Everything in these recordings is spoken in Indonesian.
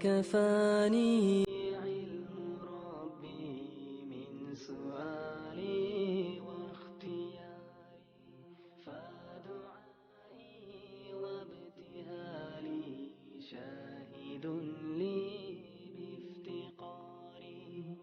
كفاني علم ربي من سؤالي واختياري فدعائي وابتهالي شاهد لي بافتقاري.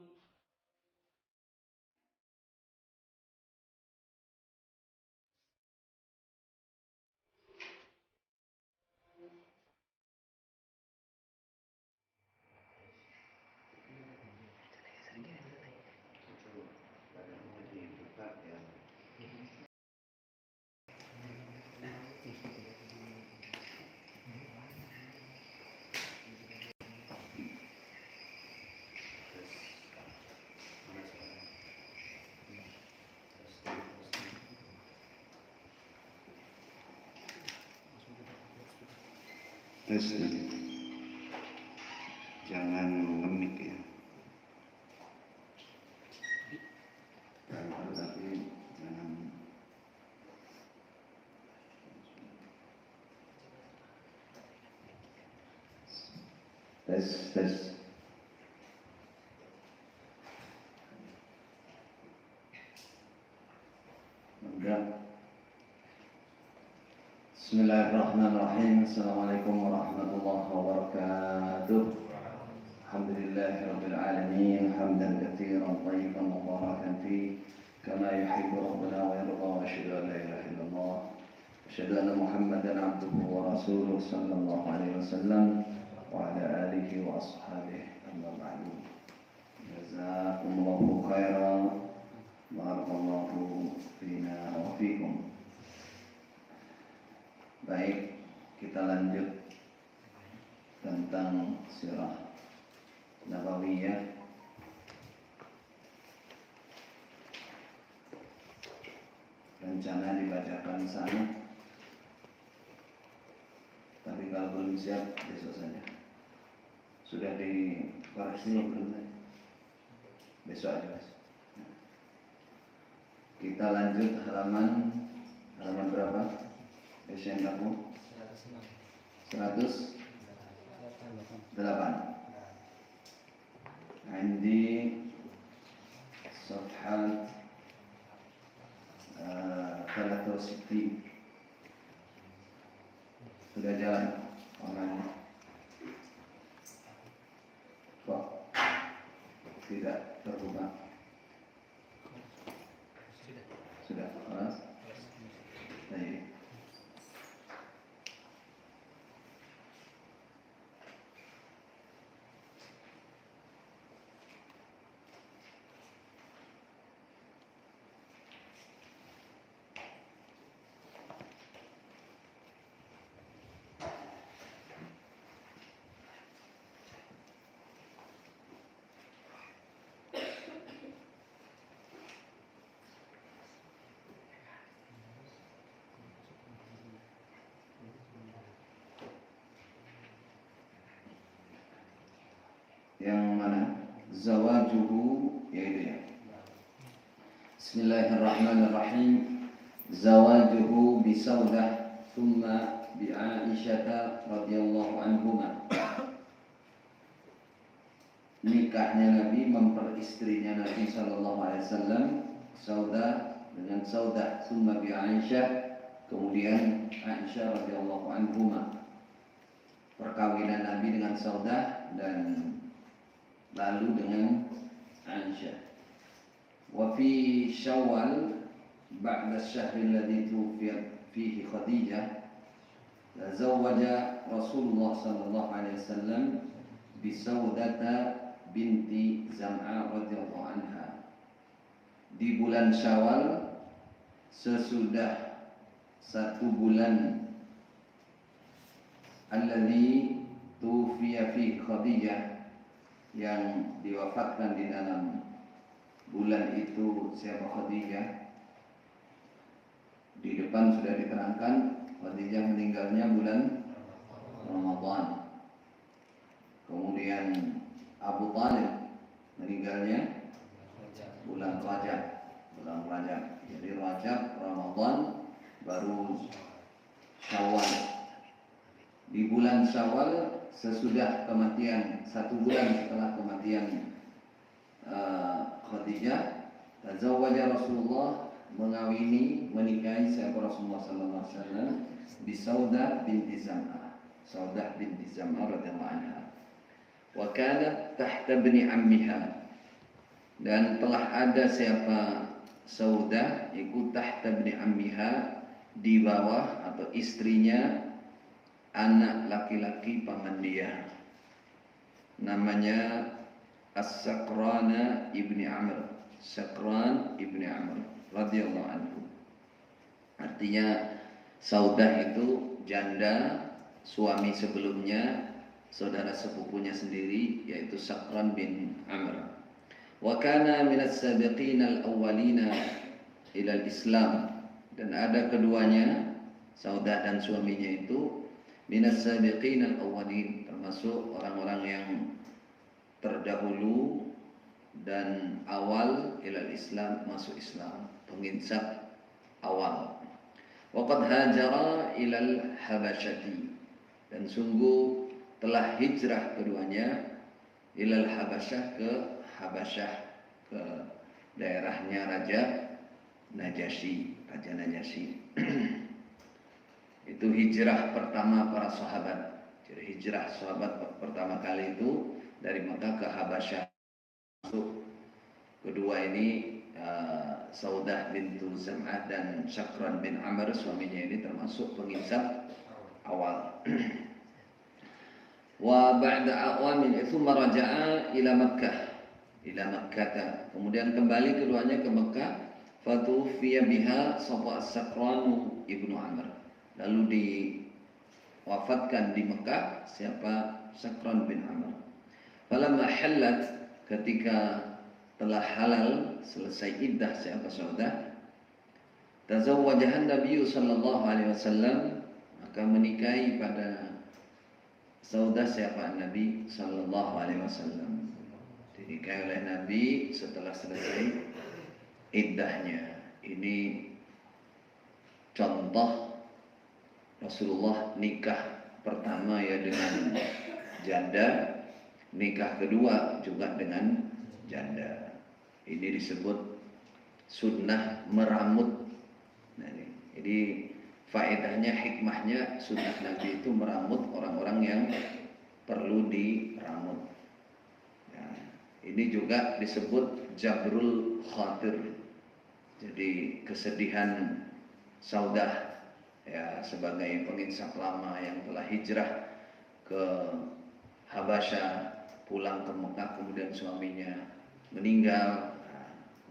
Tes, jangan mengemik ya. Tapi jangan. Tes. Enggak. Bismillahirrahmanirrahim. Assalamualaikum warahmatullahi wabarakatuh. Alhamdulillahirabbil alamin, hamdan katsiran thayyiban mubarakan fi kama yuhibbu rabbuna wa yarda, wa asyhadu an la ilaha illallah wa asyhadu anna Muhammadan abduhu wa rasuluhu sallallahu alaihi wasallam wa ala alihi wa ashabihi amma ba'du. Jazakumullahu khairan, barakallahu fina wa fikum. Baik, kita lanjut tentang sirah Nabawiyah. Rencana dibacakan sana, tapi kalau belum siap besok saja. Sudah dikoreksi belum? Besok aja. Kita lanjut halaman berapa? Esian kamu? 108. Andi Safhat 63. Sudah jalan orangnya? Kok tidak terbuka? Sudah, kelas? Baik. Yang mana? Zawajuhu, yaitu ya. Bismillahirrahmanirrahim. Zawajuhu bi Saudah thumma bi Aisyah radhiyallahu anhuma. Nikahnya Nabi, memperistrinya Nabi sallallahu alaihi wasallam Saudah dengan Saudah, thumma bi Aisyah, kemudian Aisyah radhiyallahu anhuma. Perkawinan Nabi dengan Saudah dan lalu dengan Aisyah. Wa fi Syawal ba'da asy-syahr alladhi tuwfiyat fihi Khadijah, zawwaja Rasulullah sallallahu alaihi wasallam bi Saudata binti Zam'a radhiyallahu anha. Di bulan Syawal, sesudah 1 bulan alladhi tuwfiya fihi Khadijah, yang diwafatkan di dalam bulan itu siapa? Khadijah. Di depan sudah diterangkan Khadijah meninggalnya bulan Ramadan. Kemudian Abu Talib meninggalnya bulan Rajab. Jadi Rajab, Ramadan, baru Syawal. Di bulan Syawal sesudah kematian 1 bulan setelah kematian Khadijah, tazawwaja Rasulullah, menikahi sahabat Rasulullah sallallahu alaihi wasallam bi Saudah binti Zam'ah. Saudah binti Zam'ah radhiyallahu anha. Wa kanat tahta ibni ammiha, dan telah ada siapa Saudah ikut tahta ibni ammiha, di bawah atau istrinya anak laki-laki paman dia, namanya As-Sakrana ibni Amr, Sakran ibni Amr radhiyallahu anhu. Artinya Saudah itu janda suami sebelumnya, saudara sepupunya sendiri, yaitu Sakran bin Amr. Wa kana minas sabiqin al-awwalina ila al-Islam, dan ada keduanya, Saudah dan suaminya itu, minas sabiqin al-awwalin, termasuk orang-orang yang terdahulu dan awal ilal Islam, masuk Islam, penginsap awal. Waqad hajara ilal Habasyati, dan sungguh telah hijrah keduanya ilal Habasyah, ke Habasyah, ke daerahnya Raja Najasyi, Raja Najasyi. Itu hijrah pertama para sahabat. Jadi hijrah sahabat pertama kali itu dari Makkah ke Habasyah. Kedua ini Saudah bintu Zam'ah dan Sakran bin Amr suaminya ini termasuk penginsap awal. Wa ba'da awamin thumma raja'a ila Makkah, kemudian kembali keduanya ke Mekah. Fatufiya biha sapa Sakran ibnu Amr, lalu diwafatkan di Mekah siapa Sakran bin Amr. Falamma halat, ketika telah halal, selesai iddah siapa Saudah, tazawwajahan Nabi sallallahu alaihi wasallam, maka menikahi pada Saudah siapa Nabi sallallahu alaihi wasallam. Dinikahi oleh Nabi setelah selesai iddahnya. Ini contoh Rasulullah nikah pertama ya dengan janda, nikah kedua juga dengan janda. Ini disebut sunnah meramut. Nah, ini faedahnya, hikmahnya, sunnah Nabi itu meramut orang-orang yang perlu diramut. Nah, ini juga disebut jabrul khatir. Jadi kesedihan Saudah ya sebagai penginsap lama yang telah hijrah ke Habasyah, pulang ke Mekah, kemudian suaminya meninggal,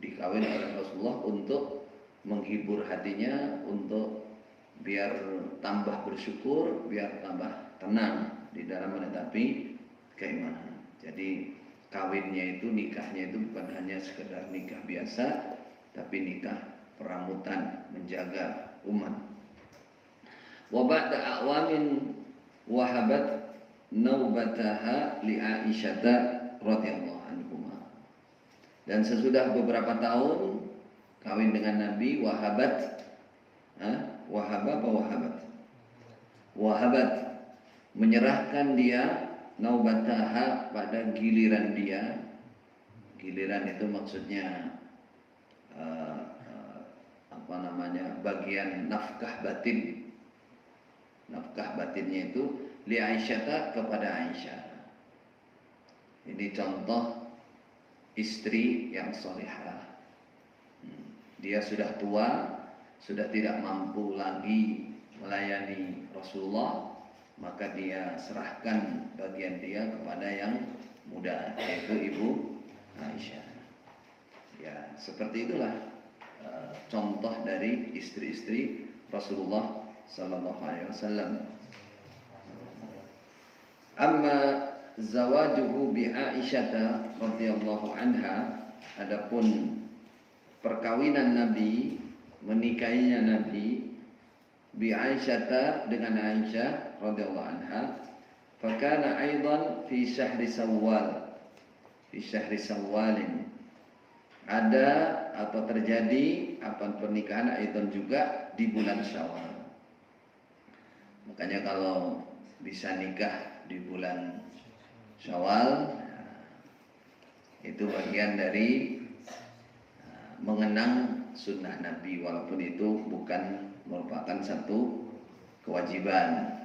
dikawin oleh Rasulullah untuk menghibur hatinya, untuk biar tambah bersyukur, biar tambah tenang di dalam menetapi keimanan. Jadi kawinnya itu, nikahnya itu bukan hanya sekedar nikah biasa, tapi nikah peramutan, menjaga umat. Wa ba'da awamin wahabat naubataha li Aisyah radhiyallahu anha. Dan sesudah beberapa tahun kawin dengan Nabi, wahabat, wahabat menyerahkan dia naubataha, pada giliran dia. Giliran itu maksudnya bagian nafkah batin. Nafkah batinnya itu li Aisyah, kepada Aisyah. Ini contoh istri yang salihah. Dia sudah tua, sudah tidak mampu lagi melayani Rasulullah, maka dia serahkan bagian dia kepada yang muda, yaitu ibu Aisyah. Ya, seperti itulah contoh dari istri-istri Rasulullah sallallahu alaihi wasallam. Amma zawajuhu bi Aisyah radhiyallahu anha, adapun perkawinan Nabi, menikahinya Nabi bi Aisyah, dengan Aisyah radhiyallahu anha, fakana aidan fi syahri Syawal, fi syahri Syawalin, ada atau terjadi pernikahan aidan juga di bulan Syawal. Makanya kalau bisa nikah di bulan Syawal. Itu bagian dari mengenang sunnah Nabi, walaupun itu bukan merupakan satu kewajiban.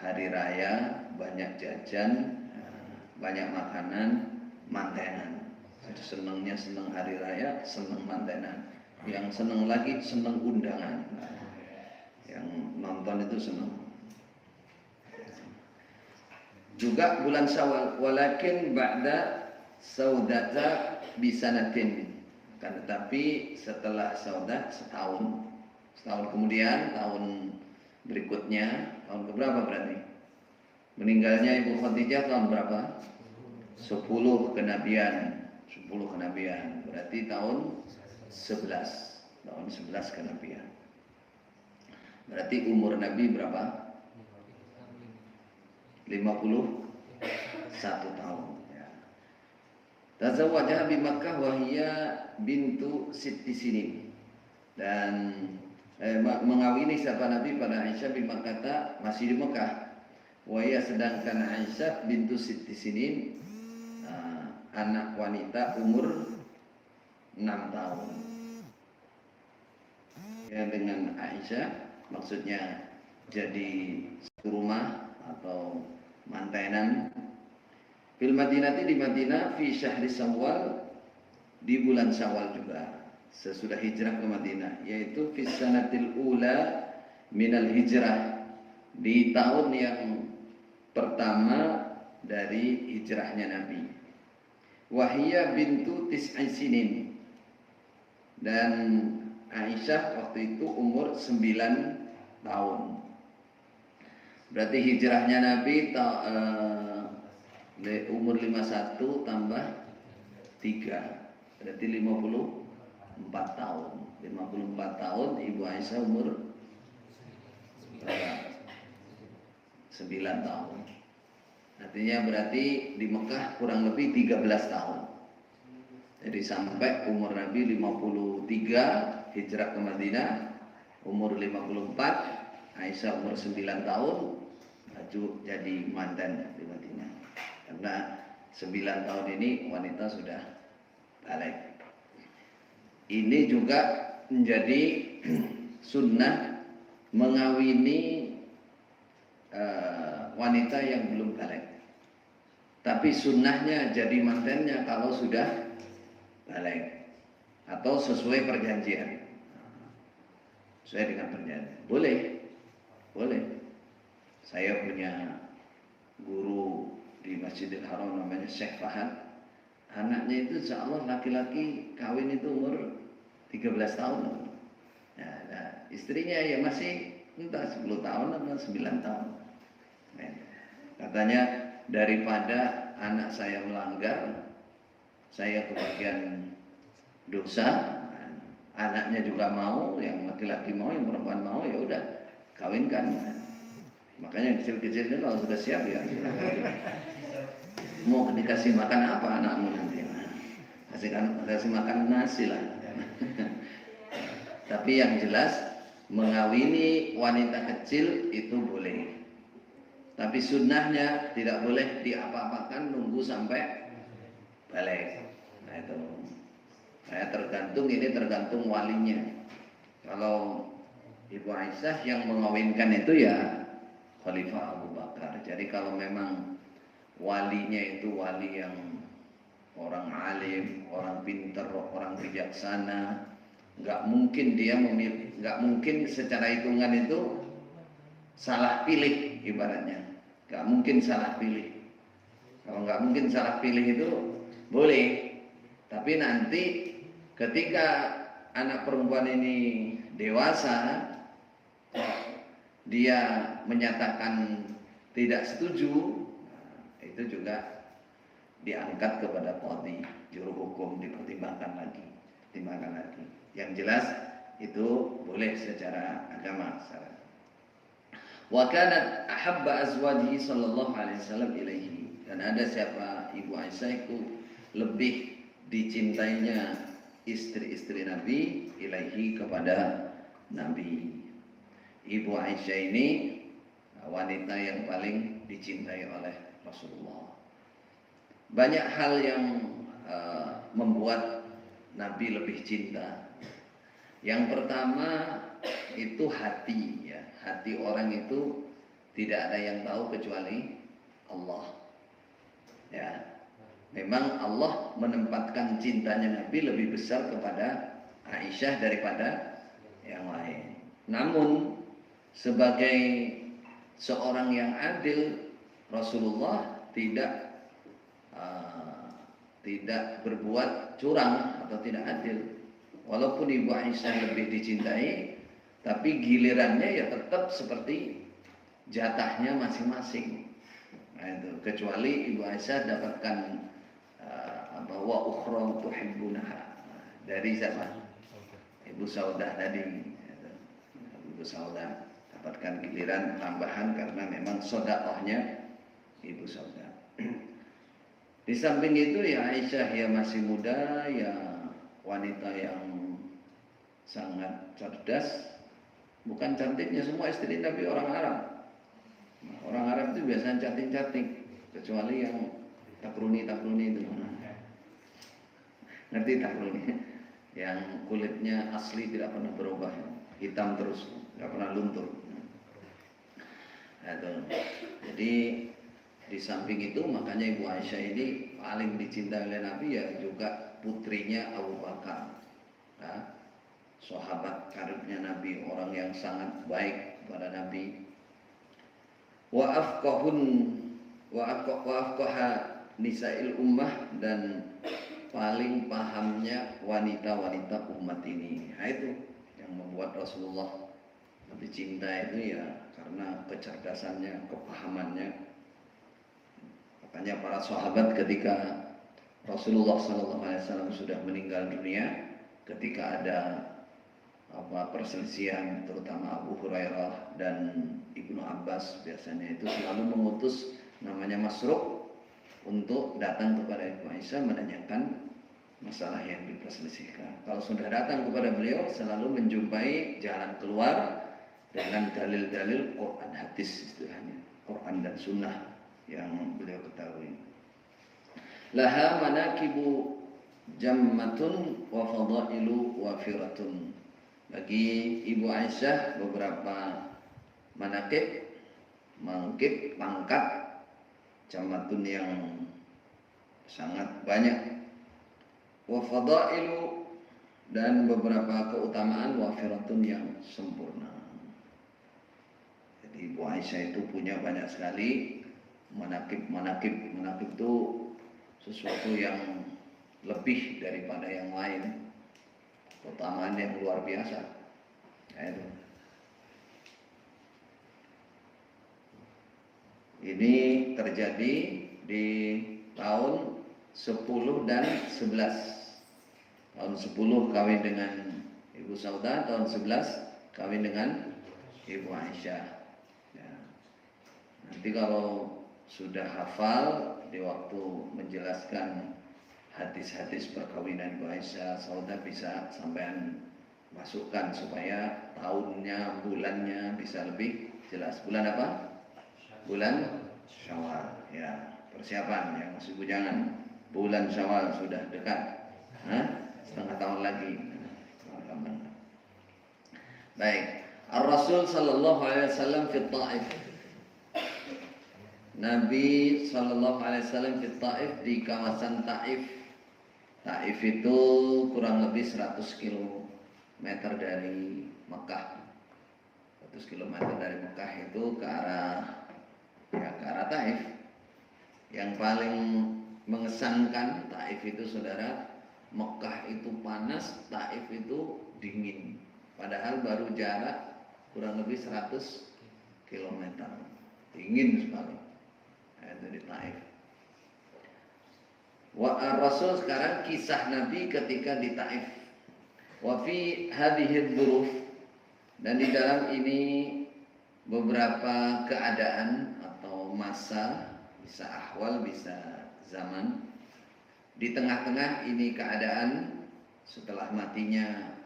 Hari raya banyak jajan, banyak makanan, mantenan. Senangnya senang hari raya, senang mantenan. Yang senang lagi senang undangan. Yang nonton itu senang. Juga bulan Syawal, walakin ba'da saudata bisanatin. Kan, tetapi setelah saudah setahun kemudian, tahun berikutnya, tahun keberapa berarti? Meninggalnya Ibu Khadijah tahun berapa? 10 kenabian. Berarti tahun 11. Tahun 11 kenabian. Berarti umur Nabi berapa? 51 tahun. Tazawwajaha bi Makkah wa hiya bintu sitti sinin. Dan mengawini siapa Nabi pada Aisyah bin Makkah, masih di Mekah. Wa hiya, sedangkan Aisyah bintu sitti sinin, anak wanita umur 6 tahun. Ya, dengan Aisyah maksudnya jadi satu rumah atau mantenan. Fil Madinati, di Madinah, fi syahri Syawal, di bulan Syawal juga, sesudah hijrah ke Madinah, yaitu fi sanatil ula minal hijrah, di tahun yang pertama dari hijrahnya Nabi. Wahiyya bintu tis'i sinin, dan Aisyah waktu itu umur 9 tahun. Berarti hijrahnya Nabi umur 51 tambah 3, berarti 54 tahun. 54 tahun Ibu Aisyah umur 9 tahun. Artinya berarti di Mekah kurang lebih 13 tahun. Jadi sampai umur Nabi 53, hijrah ke Madinah, umur 54, Aisyah umur 9 tahun, maju jadi mantan di Madinah. Karena 9 tahun ini wanita sudah balik. Ini juga menjadi sunnah mengawini wanita yang belum balik. Tapi sunnahnya jadi mantannya kalau sudah balik atau sesuai perjanjian. Sesuai dengan perjanjian. Boleh. Saya punya guru di Masjidil Haram namanya Syekh Fahad. Anaknya itu insya Allah laki-laki, kawin itu umur 13 tahun. Nah, istrinya ya masih entah 10 tahun atau 9 tahun. Nah, katanya daripada anak saya melanggar, saya kebagian dosa, anaknya juga mau, yang laki-laki mau, yang perempuan mau, ya udah kawinkan. Makanya yang kecil-kecil itu kalau sudah siap ya, mau dikasih makan apa anakmu nanti? Kasih makan nasi lah. Tapi yang jelas mengawini wanita kecil itu boleh. Tapi sunnahnya tidak boleh diapa-apakan, nunggu sampai balik. Nah itu. Tergantung walinya. Kalau Ibu Aisyah yang mengawinkan itu ya Khalifah Abu Bakar. Jadi kalau memang walinya itu wali yang orang alim, orang pintar, orang bijaksana, nggak mungkin secara hitungan itu salah pilih, ibaratnya nggak mungkin salah pilih. Kalau nggak mungkin salah pilih itu boleh, tapi nanti ketika anak perempuan ini dewasa, dia menyatakan tidak setuju, itu juga diangkat kepada qadhi, juru hukum, dipertimbangkan lagi. Yang jelas itu boleh secara agama. Wa kanat ahabba azwajihi sallallahu alaihi wasallam ilaihi, dan ada siapa Ibu Aisyah itu lebih dicintainya istri-istri Nabi, ilaihi kepada Nabi. Ibu Aisyah ini wanita yang paling dicintai oleh Rasulullah. Banyak hal yang membuat Nabi lebih cinta. Yang pertama itu hati, ya. Hati orang itu tidak ada yang tahu kecuali Allah. Ya. Memang Allah menempatkan cintanya Nabi lebih besar kepada Aisyah daripada yang lain. Namun sebagai seorang yang adil, Rasulullah tidak berbuat curang atau tidak adil. Walaupun Ibu Aisyah lebih dicintai, tapi gilirannya ya tetap seperti jatahnya masing-masing. Nah, itu kecuali Ibu Aisyah dapatkan wa ukhra tuhibbunaha dari siapa? Ibu Saudah tadi. Ibu Saudah dapatkan giliran tambahan karena memang sedekahnya Ibu Saudah. Di samping itu ya Aisyah ya masih muda, ya wanita yang sangat cerdas. Bukan cantiknya semua istri Nabi orang Arab. Orang Arab itu biasanya cantik-cantik, kecuali yang takruni itu. Ngerti takruni? Yang kulitnya asli tidak pernah berubah, hitam terus, nggak pernah luntur. Nah, jadi di samping itu makanya Ibu Aisyah ini paling dicintai oleh Nabi ya juga putrinya Abu Bakar, nah, sahabat karibnya Nabi, orang yang sangat baik kepada Nabi. Wa afqaha nisa'il ummah, dan paling pahamnya wanita-wanita umat ini. Nah, itu yang membuat Rasulullah lebih cinta itu ya karena kecerdasannya, kepahamannya. Makanya para sahabat ketika Rasulullah SAW sudah meninggal dunia, ketika ada perselisihan, terutama Abu Hurairah dan Ibnu Abbas biasanya itu selalu mengutus namanya Masruq untuk datang kepada Ibu Aisyah menanyakan masalah yang diperselisihkan. Kalau sudah datang kepada beliau selalu menjumpai jalan keluar dengan dalil-dalil Quran hadis, istilahnya Quran dan Sunnah yang beliau ketahui. Laha manakibu jammatun wa fadailu wafiratun. Bagi Ibu Aisyah beberapa manakib, pangkat jammatun yang sangat banyak, wa fadailu, dan beberapa keutamaan wafiratun yang sempurna. Jadi Ibu Aisyah itu punya banyak sekali manakib itu sesuatu yang lebih daripada yang lain, keutamaan yang luar biasa. Ini terjadi di tahun 10 dan 11. Tahun 10 kawin dengan Ibu Saudah, tahun 11 kawin dengan Ibu Aisyah. Ya. Nanti kalau sudah hafal di waktu menjelaskan hadis-hadis perkawinan Ibu Aisyah, Saudah bisa sampean masukkan supaya tahunnya, bulannya bisa lebih jelas. Bulan apa? Bulan Syawal. Ya, persiapan yang masih bujangan. Bulan Syawal sudah dekat. Setengah tahun lagi. Baik. Ar-Rasul sallallahu alaihi wasallam fi Taif. Nabi sallallahu alaihi wasallam fi Taif, di kawasan Taif. Taif itu kurang lebih 100 km dari Mekah. 100 km dari Mekah itu ke arah Taif. Yang paling mengesankan Taif itu saudara, Mekah itu panas, Taif itu dingin. Padahal baru jarak kurang lebih 100 km. Dingin sekali. Itu di Taif. Rasul sekarang kisah Nabi ketika di Taif. Wa fi hadhihi dzuruf, dan di dalam ini beberapa keadaan atau masa, bisa ahwal, bisa zaman. Di tengah-tengah ini keadaan setelah matinya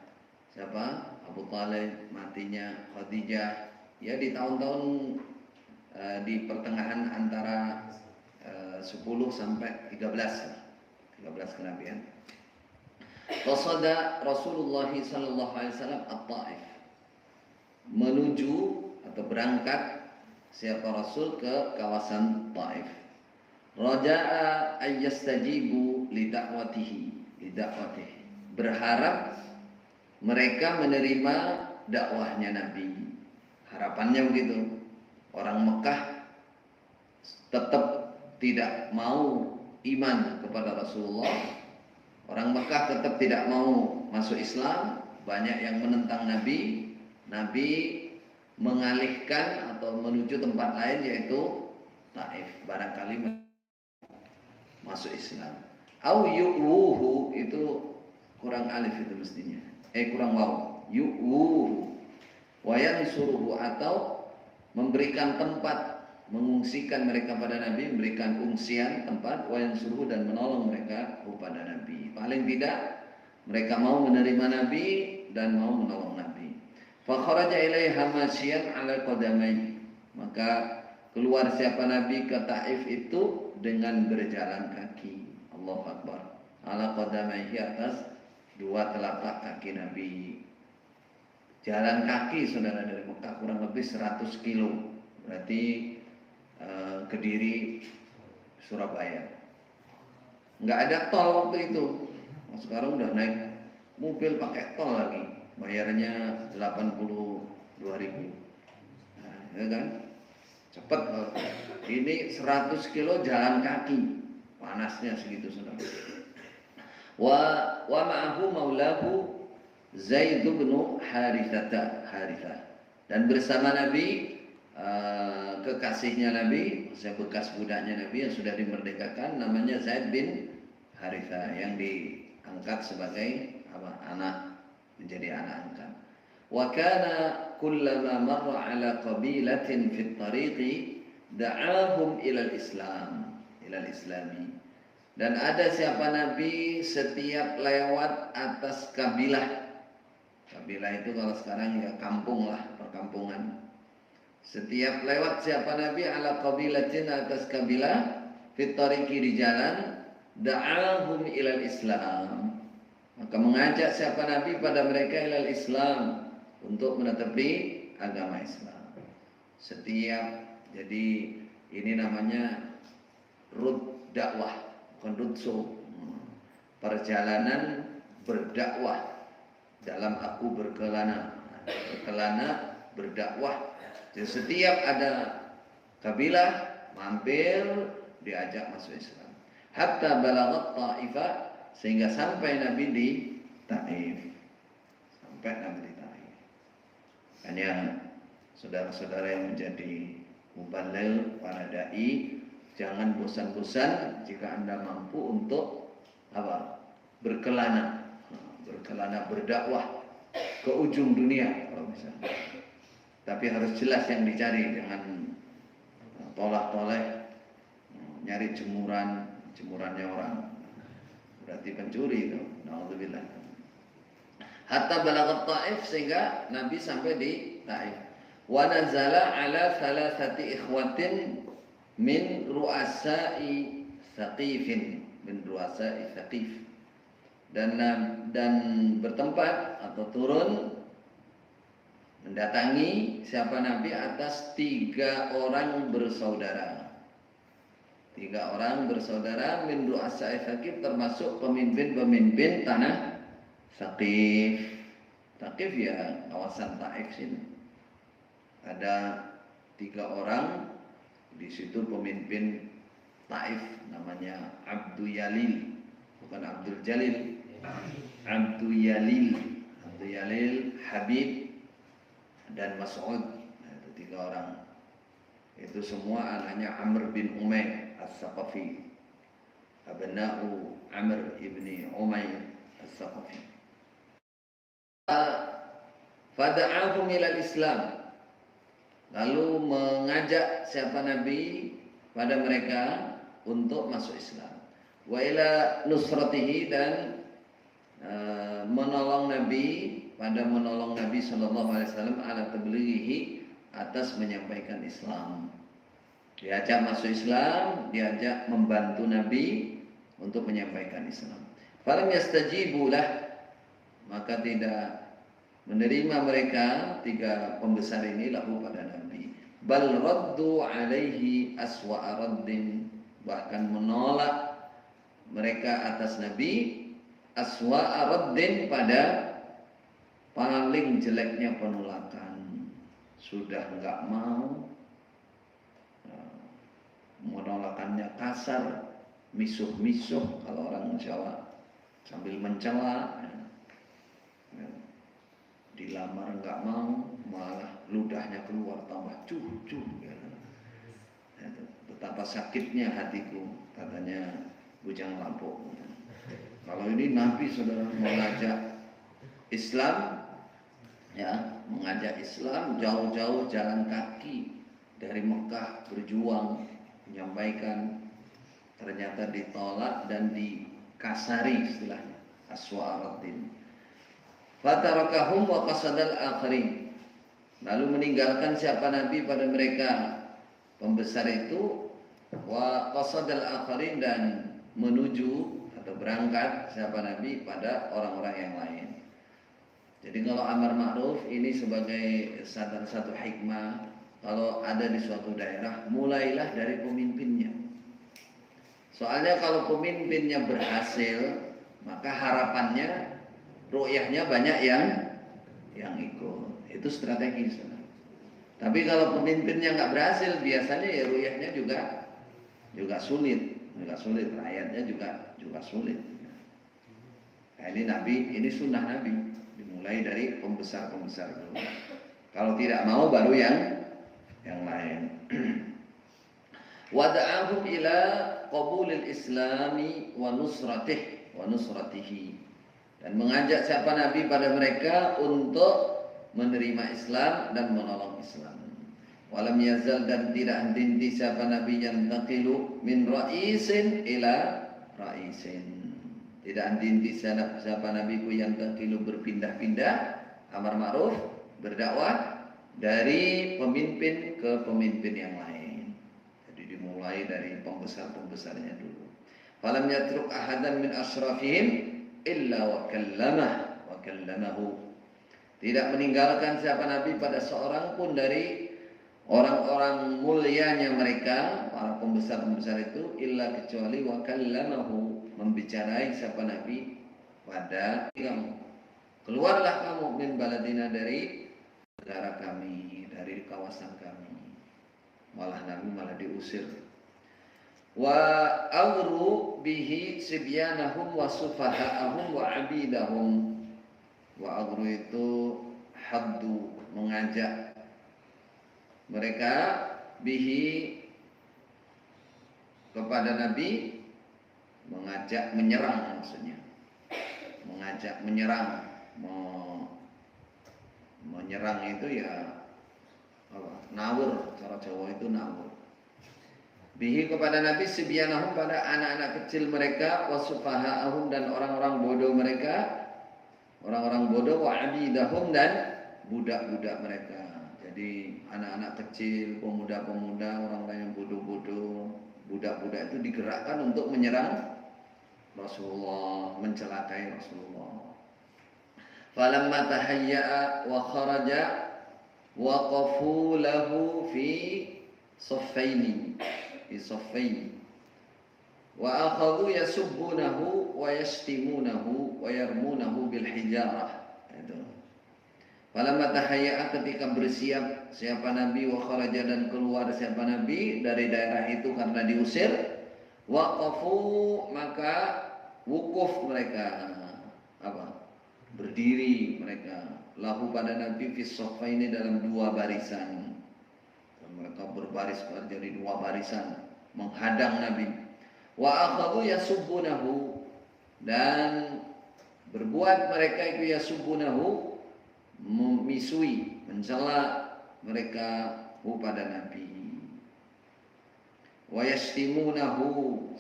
siapa? Abu Talib, matinya Khadijah. Ya di tahun-tahun di pertengahan antara 10 sampai 13 kenabian. Qasada Rasulullah sallallahu alaihi wasallam at-Taif, menuju atau berangkat siapa Rasul ke kawasan Taif. Raja'a ayyastajibu lidakwatihi, berharap mereka menerima dakwahnya Nabi. Harapannya begitu. Orang Mekah tetap tidak mau iman kepada Rasulullah. Orang Mekah tetap tidak mau masuk Islam. Banyak yang menentang Nabi. Nabi mengalihkan atau menuju tempat lain yaitu Taif. Barangkali masuk Islam. Au yu'wuhu, itu kurang alif itu mestinya. Kurang waw. Yu'wuhu. Wa yansuruhu, atau memberikan tempat, mengungsikan mereka pada Nabi, memberikan ungsian tempat, wa yansuruhu, dan menolong mereka kepada Nabi. Paling tidak mereka mau menerima Nabi dan mau menolong Nabi. Fa kharaja ilaiha masyian ala qadamai, maka keluar siapa Nabi ke Taif itu dengan berjalan kaki. Allahu Akbar. Ala qadamaihi, atas dua telapak kaki Nabi. Jalan kaki saudara dari Mekah kurang lebih 100 kilo. Berarti Kediri Surabaya. Nggak ada tol waktu itu. Sekarang udah naik mobil pakai tol lagi. Bayarnya 82.000. Nah, ya kan? Cepat. Ini 100 kilo jalan kaki. Panasnya segitu saudara. Wa ma'ahu maulahu Zaid bin Harithah, dan bersama Nabi kekasihnya Nabi, bekas budaknya Nabi yang sudah dimerdekakan, namanya Zaid bin Harithah, yang diangkat sebagai anak, menjadi anak angkat. Wa kana kullama marra ala qabilatin fi at-tariqi da'ahum ila al-islami. Dan ada siapa Nabi setiap lewat atas kabilah. Kabilah itu kalau sekarang ya kampung lah, perkampungan. Setiap lewat siapa Nabi ala qabilatin, atas kabilah, fit tariqi, di jalan, da'ahum ilal Islam, maka mengajak siapa Nabi pada mereka ilal Islam, untuk menetapi agama Islam. Setiap, jadi ini namanya rut dakwah, bukan rut show. Perjalanan berdakwah dalam aku berkelana berdakwah. Jadi setiap ada kabilah mampir, diajak masuk Islam. Hatta balagat Taifah, sehingga sampai Nabi di Taif. Sampai Nabi di Taif. Hanya saudara-saudara yang menjadi muballigh, para dai, jangan bosan-bosan jika Anda mampu untuk berkelana berdakwah ke ujung dunia kalau bisa. Tapi harus jelas yang dicari, jangan tolak-toleh nyari jemurannya orang. Berarti pencuri itu. Nauzubillah. Hatta balagat Taif, sehingga Nabi sampai di Taif. Wa nazala ala thalathati ikhwatin min ru'asai Thaqifin, dan bertempat atau turun mendatangi siapa Nabi atas 3 orang bersaudara. 3 orang bersaudara min ru'asai Thaqif, termasuk pemimpin-pemimpin tanah Thaqif. Thaqif ya kawasan Taif sini. Ada 3 orang di situ pemimpin Taif, namanya Abdul Yalil, bukan Abdul Jalil. Abdul Yalil, Habib, dan Mas'ud. Nah, itu 3 orang. Itu semua anaknya Amr bin Umayr As-Saqafi, abna'u Amr ibni Umayr As-Saqafi. Fada'ahum ilal Islam, lalu mengajak siapa Nabi pada mereka untuk masuk Islam. Wa ila nusratihi, dan menolong Nabi sallallahu alaihi wasallam ala tablighihi, atas menyampaikan Islam. Diajak masuk Islam, diajak membantu Nabi untuk menyampaikan Islam. Falam yastajibu lah, maka tidak menerima mereka tiga pembesar ini lahu pada Nabi. Bal raddu alaihi aswa'a raddin, bahkan menolak mereka atas Nabi aswa'a raddin, pada paling jeleknya penolakan. Sudah enggak mau, menolakannya kasar, misuh-misuh kalau orang Jawa, sambil mencela. Dilamar enggak mau, malah ludahnya keluar tambah cucu. Betapa sakitnya hatiku, katanya Bujang Lampung. Kalau ini Nabi saudara mengajak Islam, ya, mengajak Islam jauh-jauh jalan kaki dari Mekah berjuang menyampaikan, ternyata ditolak dan dikasari istilahnya, aswa'aratin. Fatarakahum wa qasadal akhirin, lalu meninggalkan siapa Nabi pada mereka pembesar itu, wa qasadal akhirin, dan menuju atau berangkat siapa Nabi pada orang-orang yang lain. Jadi kalau amar ma'ruf ini sebagai satu hikmah, kalau ada di suatu daerah, mulailah dari pemimpinnya. Soalnya kalau pemimpinnya berhasil, maka harapannya ru'yahnya banyak yang ikut. Itu strategi. Tapi kalau pemimpinnya nggak berhasil, biasanya ya ru'yahnya juga sulit, rakyatnya juga sulit. Nah, ini Nabi, ini sunnah Nabi, dimulai dari pembesar-pembesar dulu. Kalau tidak mau baru yang lain. Wada'ahum ila qabulil islami wa nusratihi, dan mengajak siapa Nabi pada mereka untuk menerima Islam dan menolong Islam. Walam yazal, dan tidak henti siapa Nabi yang taqilu min ra'isin ila ra'isin. Tidak henti siapa Nabi ku yang taqilu, berpindah-pindah amar ma'ruf, berdakwah dari pemimpin ke pemimpin yang lain. Jadi dimulai dari pembesar-pembesarnya dulu. Falam yatruk ahadan min asyrafihim illa wa kallamahu. Tidak meninggalkan siapa Nabi pada seorang pun dari orang-orang mulianya mereka, para pembesar-pembesar itu, illa kecuali wa kallamahu, membicarai siapa Nabi pada kamu. Keluarlah kamu min baladina, dari negara kami, dari kawasan kami. Malah Nabi malah diusir. Wa aghru bihi sibyanahum wa sufaha'ahum wa abidahum. Wa aghru itu haddu, mengajak mereka, bihi kepada Nabi, mengajak menyerang, maksudnya mengajak menyerang. Menyerang itu ya apa? Nawur, cara Jawa itu nawur. Bihi kepada Nabi, sibyanahum, pada anak-anak kecil mereka, wasufaha'ahum, dan orang-orang bodoh mereka, orang-orang bodoh, wa abidahum, dan budak-budak mereka. Jadi anak-anak kecil, pemuda-pemuda, orang-orang yang bodoh-bodoh, budak-budak itu digerakkan untuk menyerang Rasulullah, mencelakai Rasulullah. Falamma tahayya'a wa kharaja waqafu lahu fi saffaini, wa akhadhu yasubbunahu wa yashtimunahu wa yarmunahu bil hijarah. Itu. Falamma tahayya'a, ketika bersiap siapa Nabi, wa kharaja, dan keluar siapa Nabi dari daerah itu karena diusir, waqafu, maka wukuf mereka, apa? Berdiri mereka, lahu pada Nabi, fi saffaini, dalam dua barisan. Mereka berbaris jadi dua barisan menghadang Nabi. Wa akhadhu yasubbunahu, dan berbuat mereka itu yasubbunahu, memisui, mencela mereka pada Nabi. Wa yashtimunahu,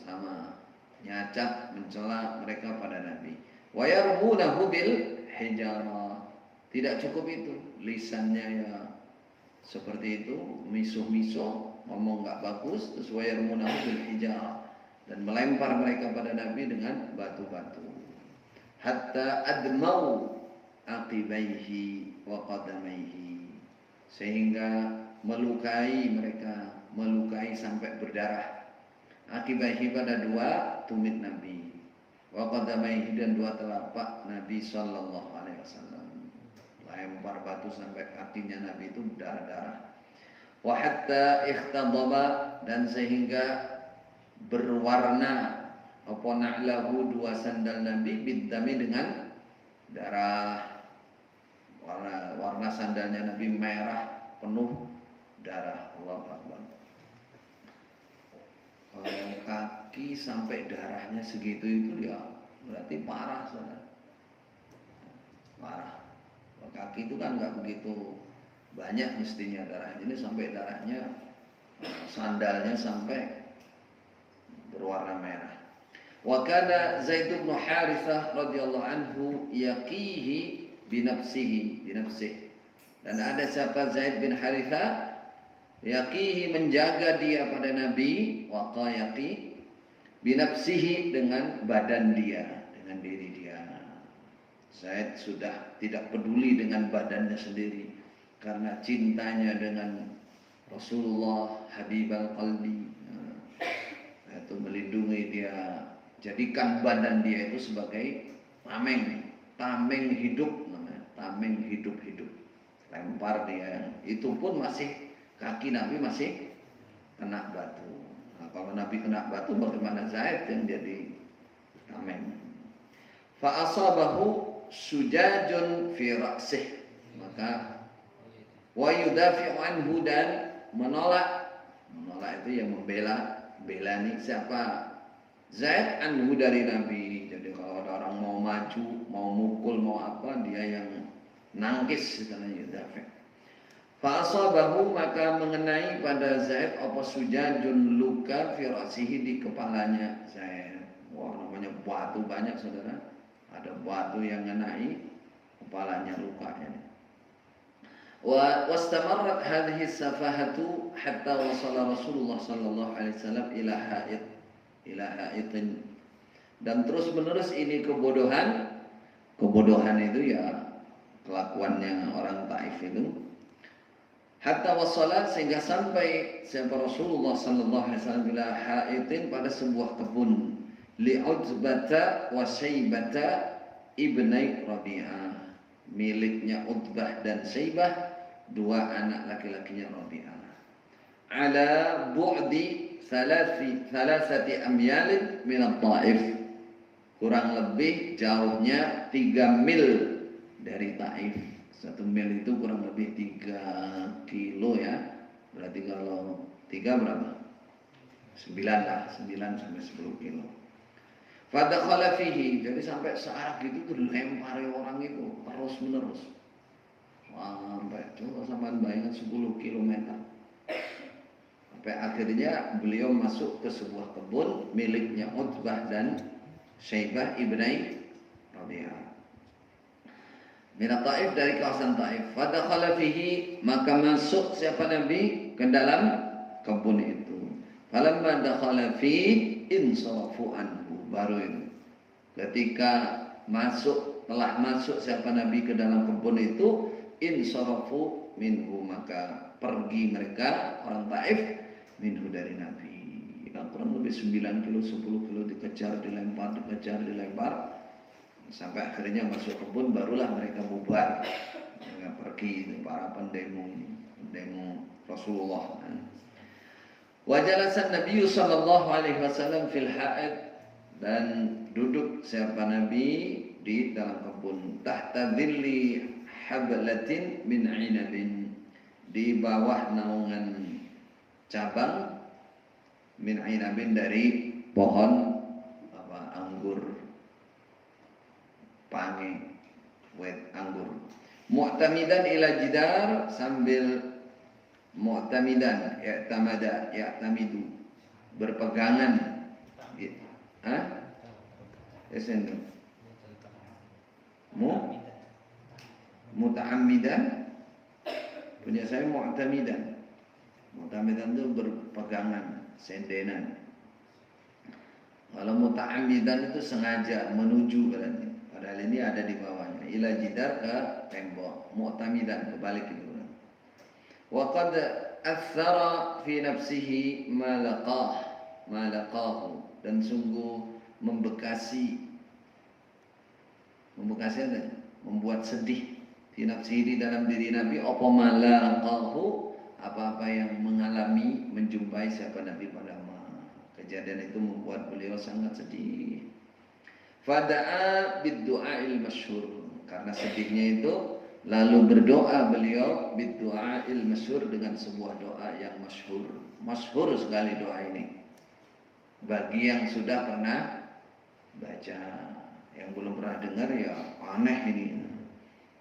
sama nyacat, mencela mereka pada Nabi. Wa yarmunahu bil hijarah, tidak cukup itu, lisannya ya seperti itu, misuh-misuh, ngomong nggak bagus, terus wayarmunahu bil hijarah, dan melempar mereka pada Nabi dengan batu-batu. Hatta admau aqibaihi wa qadamaihi, sehingga melukai mereka, melukai sampai berdarah. Akibaihi pada dua tumit Nabi, wa qadamaihi dan dua telapak Nabi sallallahu alaihi wasallam. Lempar batu sampai kakinya Nabi itu berdarah-darah. Wa hatta ikhtadaba, dan sehingga berwarna apa na'lahu dua sandal Nabi bidami dengan darah. Warna sandalnya Nabi merah penuh darah. Allahu Akbar. Kalau kaki sampai darahnya segitu itu ya berarti parah, saudara. Parah. Kaki itu kan nggak begitu banyak mestinya darahnya, ini sampai darahnya, sandalnya sampai berwarna merah. Wa kana Zaid bin Harithah radhiyallahu anhu yaqihi binafsihi. Dan ada siapa Zaid bin Harithah, yaqihi menjaga dia pada Nabi, waqa yaqi binafsihi dengan badan dia, dengan diri dia. Zaid sudah tidak peduli dengan badannya sendiri karena cintanya dengan Rasulullah Habibal Qalbi. Itu melindungi dia, jadikan badan dia itu sebagai tameng hidup namanya, tameng hidup. Lempar dia, itu pun masih kaki Nabi masih kena batu. Nah, kalau Nabi kena batu bagaimana Zaid yang jadi tameng? Fa asabahu sujajun fi ra'sih, maka wa yudafi'u anhu, dan menolak itu yang membela nih siapa? Zaid anhu dari Nabi. Jadi kalau ada orang mau maju, mau mukul, mau apa, dia yang nangkis, istilahnya yudafi'. Fa asabahu, maka mengenai pada Zaid apa sujajun, luka fi ra'sihi, di kepalanya Zaid. Wah, namanya batu banyak, saudara. Ada batu yang mengenai kepalanya, lukanya. Wastamarrat hadhihi safahatu hatta wasala Rasulullah sallallahu alaihi wasallam ila haitin. Dan terus menerus ini kebodohan itu ya kelakuannya orang Taif itu. Hatta wasala, sehingga sampai Rasulullah sallallahu alaihi wasallam ila haitin, pada sebuah kebun, li'Utbata wa Syaibata ibnai Rabi'ah, miliknya Utbah dan Syaibah, dua anak laki-lakinya Rabi'ah. Ala bu'di thalathati amyalin min Taif, kurang lebih jauhnya 3 mil dari Taif. 1 mil itu kurang lebih 3 kilo ya. Berarti kalau 3 berapa? 9 lah, 9 sampai 10 kilo. Fadakhala fihi, jadi sampai searah gitu tuh dilempari orang itu terus menerus. Sampai coba sampean bayangkan 10 km. Sampai akhirnya beliau masuk ke sebuah kebun miliknya Utbah dan Syaibah ibnai Rabi'ah. Min Taif, dari kawasan Taif. Fadakhala fihi, maka masuk siapa Nabi ke dalam kebun itu. Falamma dakhala fi insarafu anhu, baru itu ketika telah masuk siapa Nabi ke dalam kebun itu, insarafu minhu, maka pergi mereka orang Taif minhu dari Nabi. Kurang lebih 9 kilo 10 kilo dikejar dilempar sampai akhirnya masuk kebun, barulah mereka bubar. Mereka pergi, para pendemo Rasulullah. Wajalasan Nabi sallallahu alaihi wasallam fil ha'id, dan duduk siapa Nabi di dalam kebun, tahta dhilli hablatin min 'inabin, di bawah naungan cabang min 'inabin, dari pohon anggur, pange, wet anggur. Mu'tamidan ila jidar, sambil mu'tamidan, ya'tamidu, berpegangan. Itu muta'ammidan, Punya saya mu'tamidan. Mu'tamidan itu berpegangan, sendenan. Kalau muta'ammidan itu sengaja menuju berarti. Padahal ini ada di bawahnya. Ila jidar ke tembok. Mu'tamidan kebalik itu. Wa qad athara fi nafsihi ma laqahu, dan sungguh membekasi ada, membuat sedih fi nafsihi, di dalam diri Nabi, apa ma laqahu, apa-apa yang mengalami, menjumpai siapa Nabi pada kejadian itu membuat beliau sangat sedih. Fada'a bid-du'a'il masyhur, karena sedihnya itu lalu berdoa beliau bid-du'a'il masyhur, dengan sebuah doa yang masyhur. Masyhur sekali doa ini bagi yang sudah pernah baca. Yang belum pernah dengar ya aneh ini.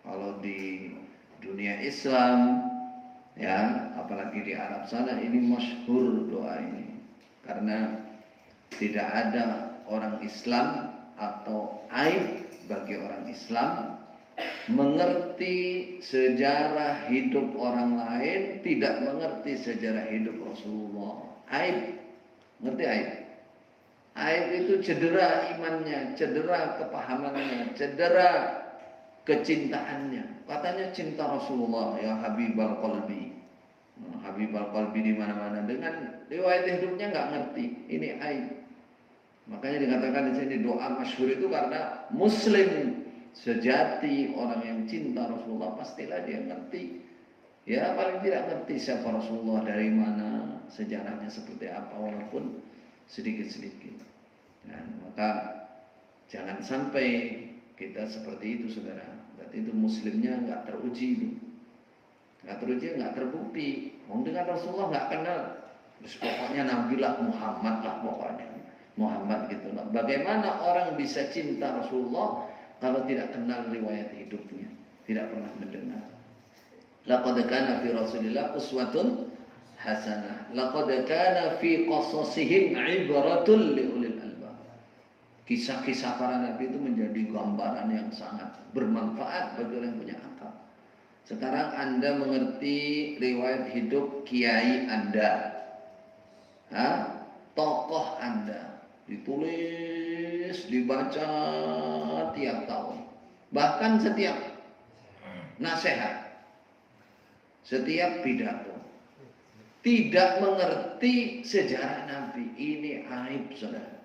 Kalau di dunia Islam ya, apalagi di Arab sana, ini masyhur doa ini. Karena tidak ada orang Islam atau aib bagi orang Islam mengerti sejarah hidup orang lain, tidak mengerti sejarah hidup Rasulullah. Aib, ngerti aib? Aib itu cedera imannya, cedera kepahamannya, cedera kecintaannya. Katanya cinta Rasulullah, ya Habibal Qalbi. Habibal Qalbi di mana-mana, dengan riwayat hidupnya nggak ngerti. Ini aib. Makanya dikatakan di sini doa masyhur itu karena Muslim sejati, orang yang cinta Rasulullah, pastilah dia ngerti. Ya paling tidak ngerti siapa Rasulullah, dari mana, sejarahnya seperti apa, walaupun sedikit-sedikit. Dan maka jangan sampai kita seperti itu, saudara. Berarti itu Muslimnya nggak teruji, nggak teruji, nggak terbukti. Mau dengan Rasulullah nggak kenal, terus pokoknya Nabi lah, Muhammad lah pokoknya, Muhammad gitu. Bagaimana orang bisa cinta Rasulullah kalau tidak kenal riwayat hidupnya, tidak pernah mendengar? Laqad kana fi Rasulillah uswatun hasanah. Laqad kana fi qasasihim ibratul liulil albab. Kisah-kisah para nabi itu menjadi gambaran yang sangat bermanfaat bagi orang yang punya akal. Sekarang Anda mengerti riwayat hidup kiai Anda, tokoh Anda, ditulis, dibaca tiap tahun, bahkan setiap nasihat, setiap pidato. Tidak mengerti sejarah Nabi, ini aib, saudara.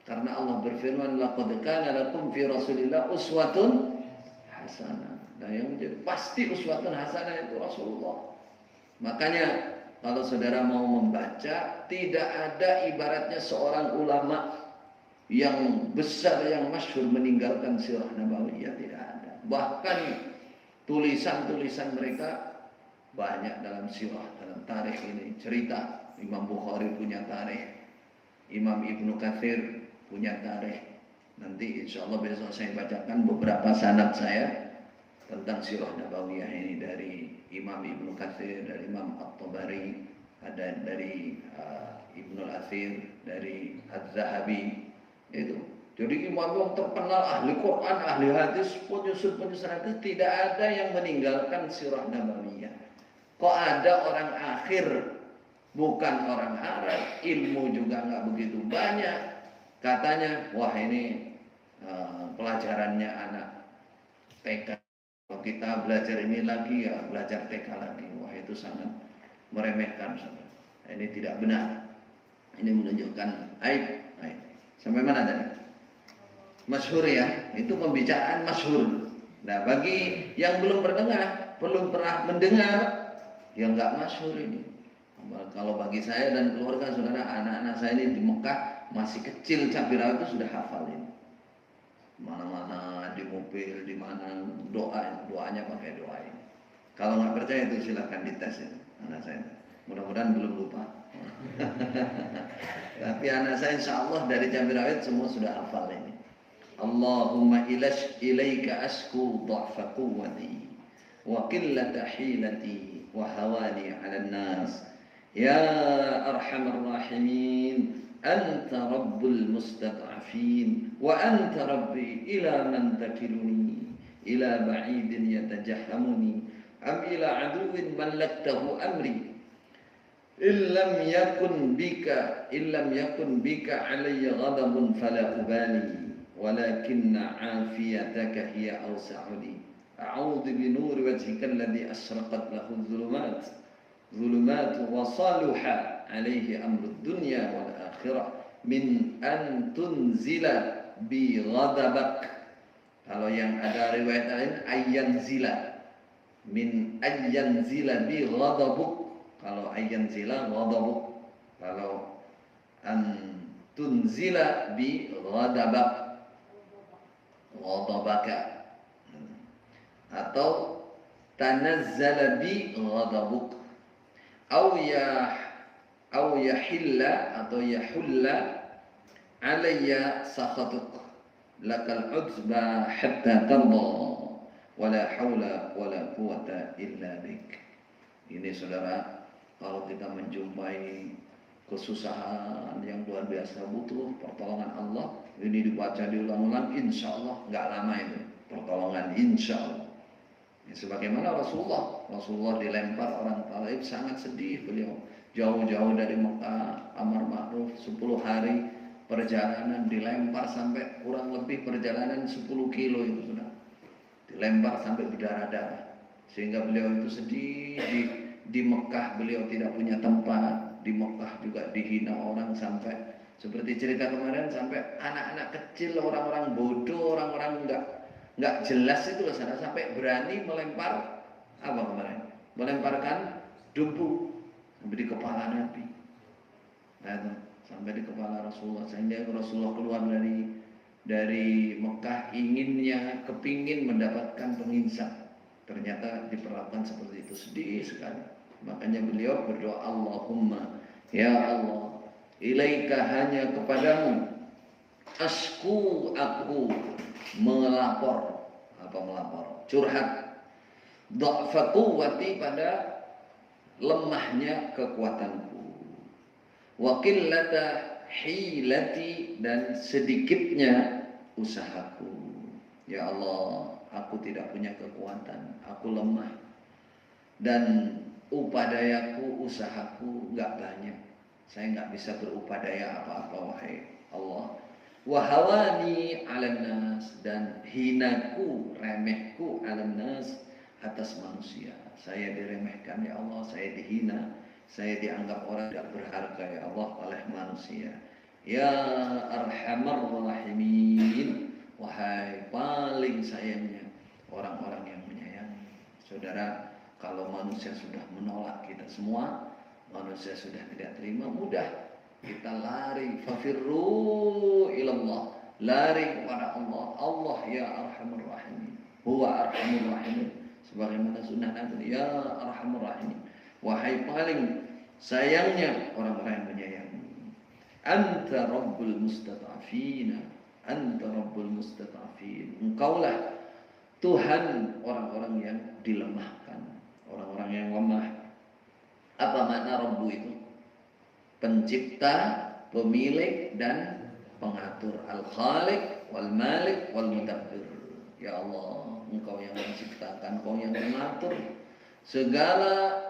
Karena Allah berfirman, laqad kana lakum fi Rasulillah uswatun hasanah. Nah, yang menjadi pasti uswatun hasanah itu Rasulullah. Makanya kalau saudara mau membaca, tidak ada ibaratnya seorang ulama yang besar, yang masyhur meninggalkan sirah nabawiyah, tidak ada. Bahkan tulisan-tulisan mereka banyak dalam sirah, dalam tarikh ini. Cerita Imam Bukhari punya tarikh, Imam Ibnu Katsir punya tarikh. Nanti insya Allah besok saya bacakan beberapa sanad saya tentang sirah nabawiyah ini, dari Imam Ibnu Katsir, dari Imam At-Tabari, ada dari Ibnu Al-Athir, dari Az-Zahabi. Itu jadi imam yang terkenal, ahli Quran, ahli hadis, penyusun hadis, tidak ada yang meninggalkan sirah nabawiyah. Kok ada orang akhir, bukan orang Arab, ilmu juga nggak begitu banyak, katanya wah ini pelajarannya anak TK, kalau kita belajar ini lagi ya belajar TK lagi. Wah itu sangat meremehkan, saudara. Ini tidak benar. Ini menunjukkan aib. Sampai mana tadi? Masyhur ya, itu pembicaraan masyhur. Nah bagi yang belum pernah mendengar, ya nggak masyhur ini. Kalau bagi saya dan keluarga, saudara, anak-anak saya ini di Mekah masih kecil, cabai rawit itu sudah hafal ini. Mana-mana di mobil, di mana doanya pakai doa ini. Kalau nggak percaya itu silakan dites itu anak saya. Mudah-mudahan belum lupa. Tapi anak saya insya Allah dari cabai rawit semua sudah hafal ini. Allahumma ilaika asku dha'fa quwwati wa qillata hilati wa hawani 'ala an-nas ya arhamar rahimin anta rabbul mustad'afin wa anta rabbi ila man takiluni ila ba'idin yatajahhamuni am ila aduwin mallaktahu amri illam yakun bika alayya ghadabun fala ubali walakinna afiyataka hiya awsa'u li a'udzu bi nuri wajhika alladhi asraqat lahu dhulumat wa saluha alayhi amru dunya wal akhirah min an tunzila bi ghadabak. Kalau yang ada riwayat lain ayyanzila, min ayyanzila bi ghadabuk. Kalau ayyanzila ghadabuk, kalau an tunzila bi ghadabaka, atau tanazzala bi ghadabuk, au yahilla atau yahulla alayya sakhatuk lakal uzba hatta tarda wala haula wala quwata illa bik. Ini saudara, kalau kita menjumpai kesusahan yang luar biasa butuh pertolongan Allah, ini dibaca diulang-ulang, insya Allah nggak lama itu pertolongan, insya Allah. Ya, sebagaimana Rasulullah dilempar orang Taif, sangat sedih beliau, jauh-jauh dari Mekah, amar ma'ruf 10 hari perjalanan, dilempar sampai kurang lebih perjalanan 10 kilo itu sudah dilempar sampai berdarah-darah, sehingga beliau itu sedih. Di Mekah beliau tidak punya tempat, di Mekah juga dihina orang, sampai seperti cerita kemarin, sampai anak-anak kecil, orang-orang bodoh, orang-orang nggak jelas itu loh, sampai berani melempar apa kemarin, melemparkan debu sampai di kepala Nabi. Nah, itu sampai di kepala Rasulullah, sehingga Rasulullah keluar dari Mekah kepingin mendapatkan penginsaf, ternyata diperlakukan seperti itu, sedih sekali. Makanya beliau berdoa, Allahumma, ya Allah, ilaika, hanya kepadamu, asku, aku melapor, curhat, dha'fa quwwati, pada lemahnya kekuatanku, wa qillata hilati, dan sedikitnya usahaku. Ya Allah, aku tidak punya kekuatan, aku lemah, dan upadayaku, usahaku nggak banyak, saya nggak bisa berupadaya apa-apa, wahai Allah. Wahawani 'alan nas, dan hinaku, remehku, 'alan nas, atas manusia. Saya diremehkan ya Allah, saya dihina, saya dianggap orang tidak berharga ya Allah oleh manusia. Ya Arhamar Rahimin, wahai paling sayangnya orang-orang yang menyayangi. Saudara, kalau manusia sudah menolak kita semua, manusia sudah tidak terima, mudah kita lari, fafirru ilallah, lari kepada Allah. Allah ya Arhamar Rahimin, huwa Arhamur Rahimin, sebagaimana sunnah Nabi, ya Arhamur Rahimin, wahai paling sayangnya orang-orang yang menyayangi. Anta Rabbul Mustad'afina, Anta Rabbul Mustad'afin, engkaulah Tuhan orang-orang yang dilemahkan, orang-orang yang lemah. Apa makna Rabbu itu? Pencipta, pemilik, dan pengatur. Al-Khaliq, wal-Malik, wal-Mudabbir. Ya Allah, engkau yang menciptakan, engkau yang mengatur segala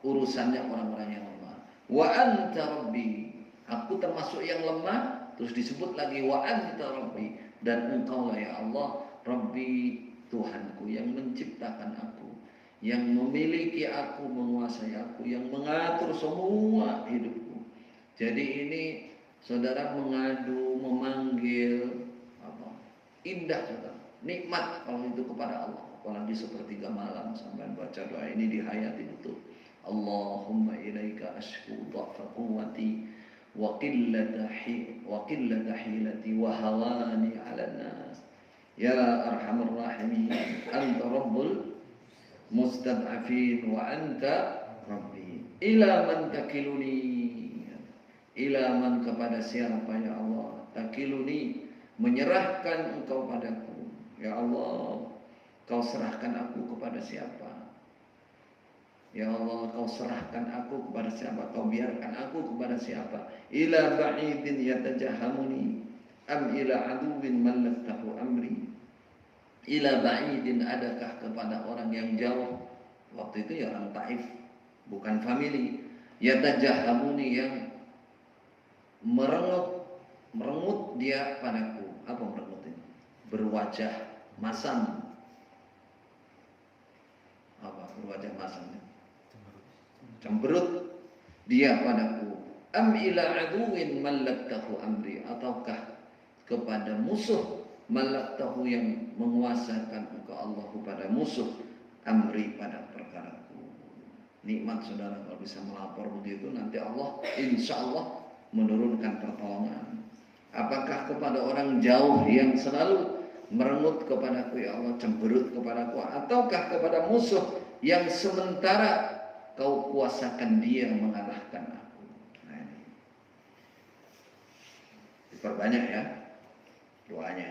urusannya orang-orang yang lemah. Wa anta Rabbi, aku termasuk yang lemah. Terus disebut lagi wa anta Rabbi, dan engkau lah ya Allah, Rabbi, Tuhanku yang menciptakan aku, yang memiliki aku, menguasai aku, yang mengatur semua hidupku. Jadi ini saudara mengadu, memanggil, indah saudara, nikmat kalau itu kepada Allah. Apalagi sepertiga malam sampai baca doa ini dihayati betul. Allahumma ilaika ashku dha'fa quwwati wa qillata hilati wa hawani 'alan nas. Ya Arhamar Rahimin, anta Rabbul Mustad'afin wa anta Rabbi. Ila man takiluni, ila man, kepada siapa ya Allah, takiluni, menyerahkan engkau padaku. Ya Allah, kau serahkan aku kepada siapa? Ya Allah, kau serahkan aku kepada siapa? Kau biarkan aku kepada siapa? Ila ba'idin yatajahamuni am ila aduwin mallaktahu amri. ila ba'idin, adakah kepada orang yang jauh. Waktu itu ya orang Taif, bukan family. Yatajahamuni, yang merengut dia padaku. Apa merengut ini? Berwajah masam. Apa berwajah masam? Cemberut dia padaku. Am ila aduwin mallaktahu amri, ataukah kepada musuh mallaktahu, yang menguasakan engkau Allah kepada musuh, amri pada perkaraku. Nikmat saudara kalau bisa melapor begitu, nanti Allah insya Allah menurunkan pertolongan. Apakah kepada orang jauh yang selalu merengut kepadaku, ya Allah, cemberut kepadaku, ataukah kepada musuh yang sementara kau kuasakan dia mengalahkan aku. Nah, ini diperbanyak ya doanya.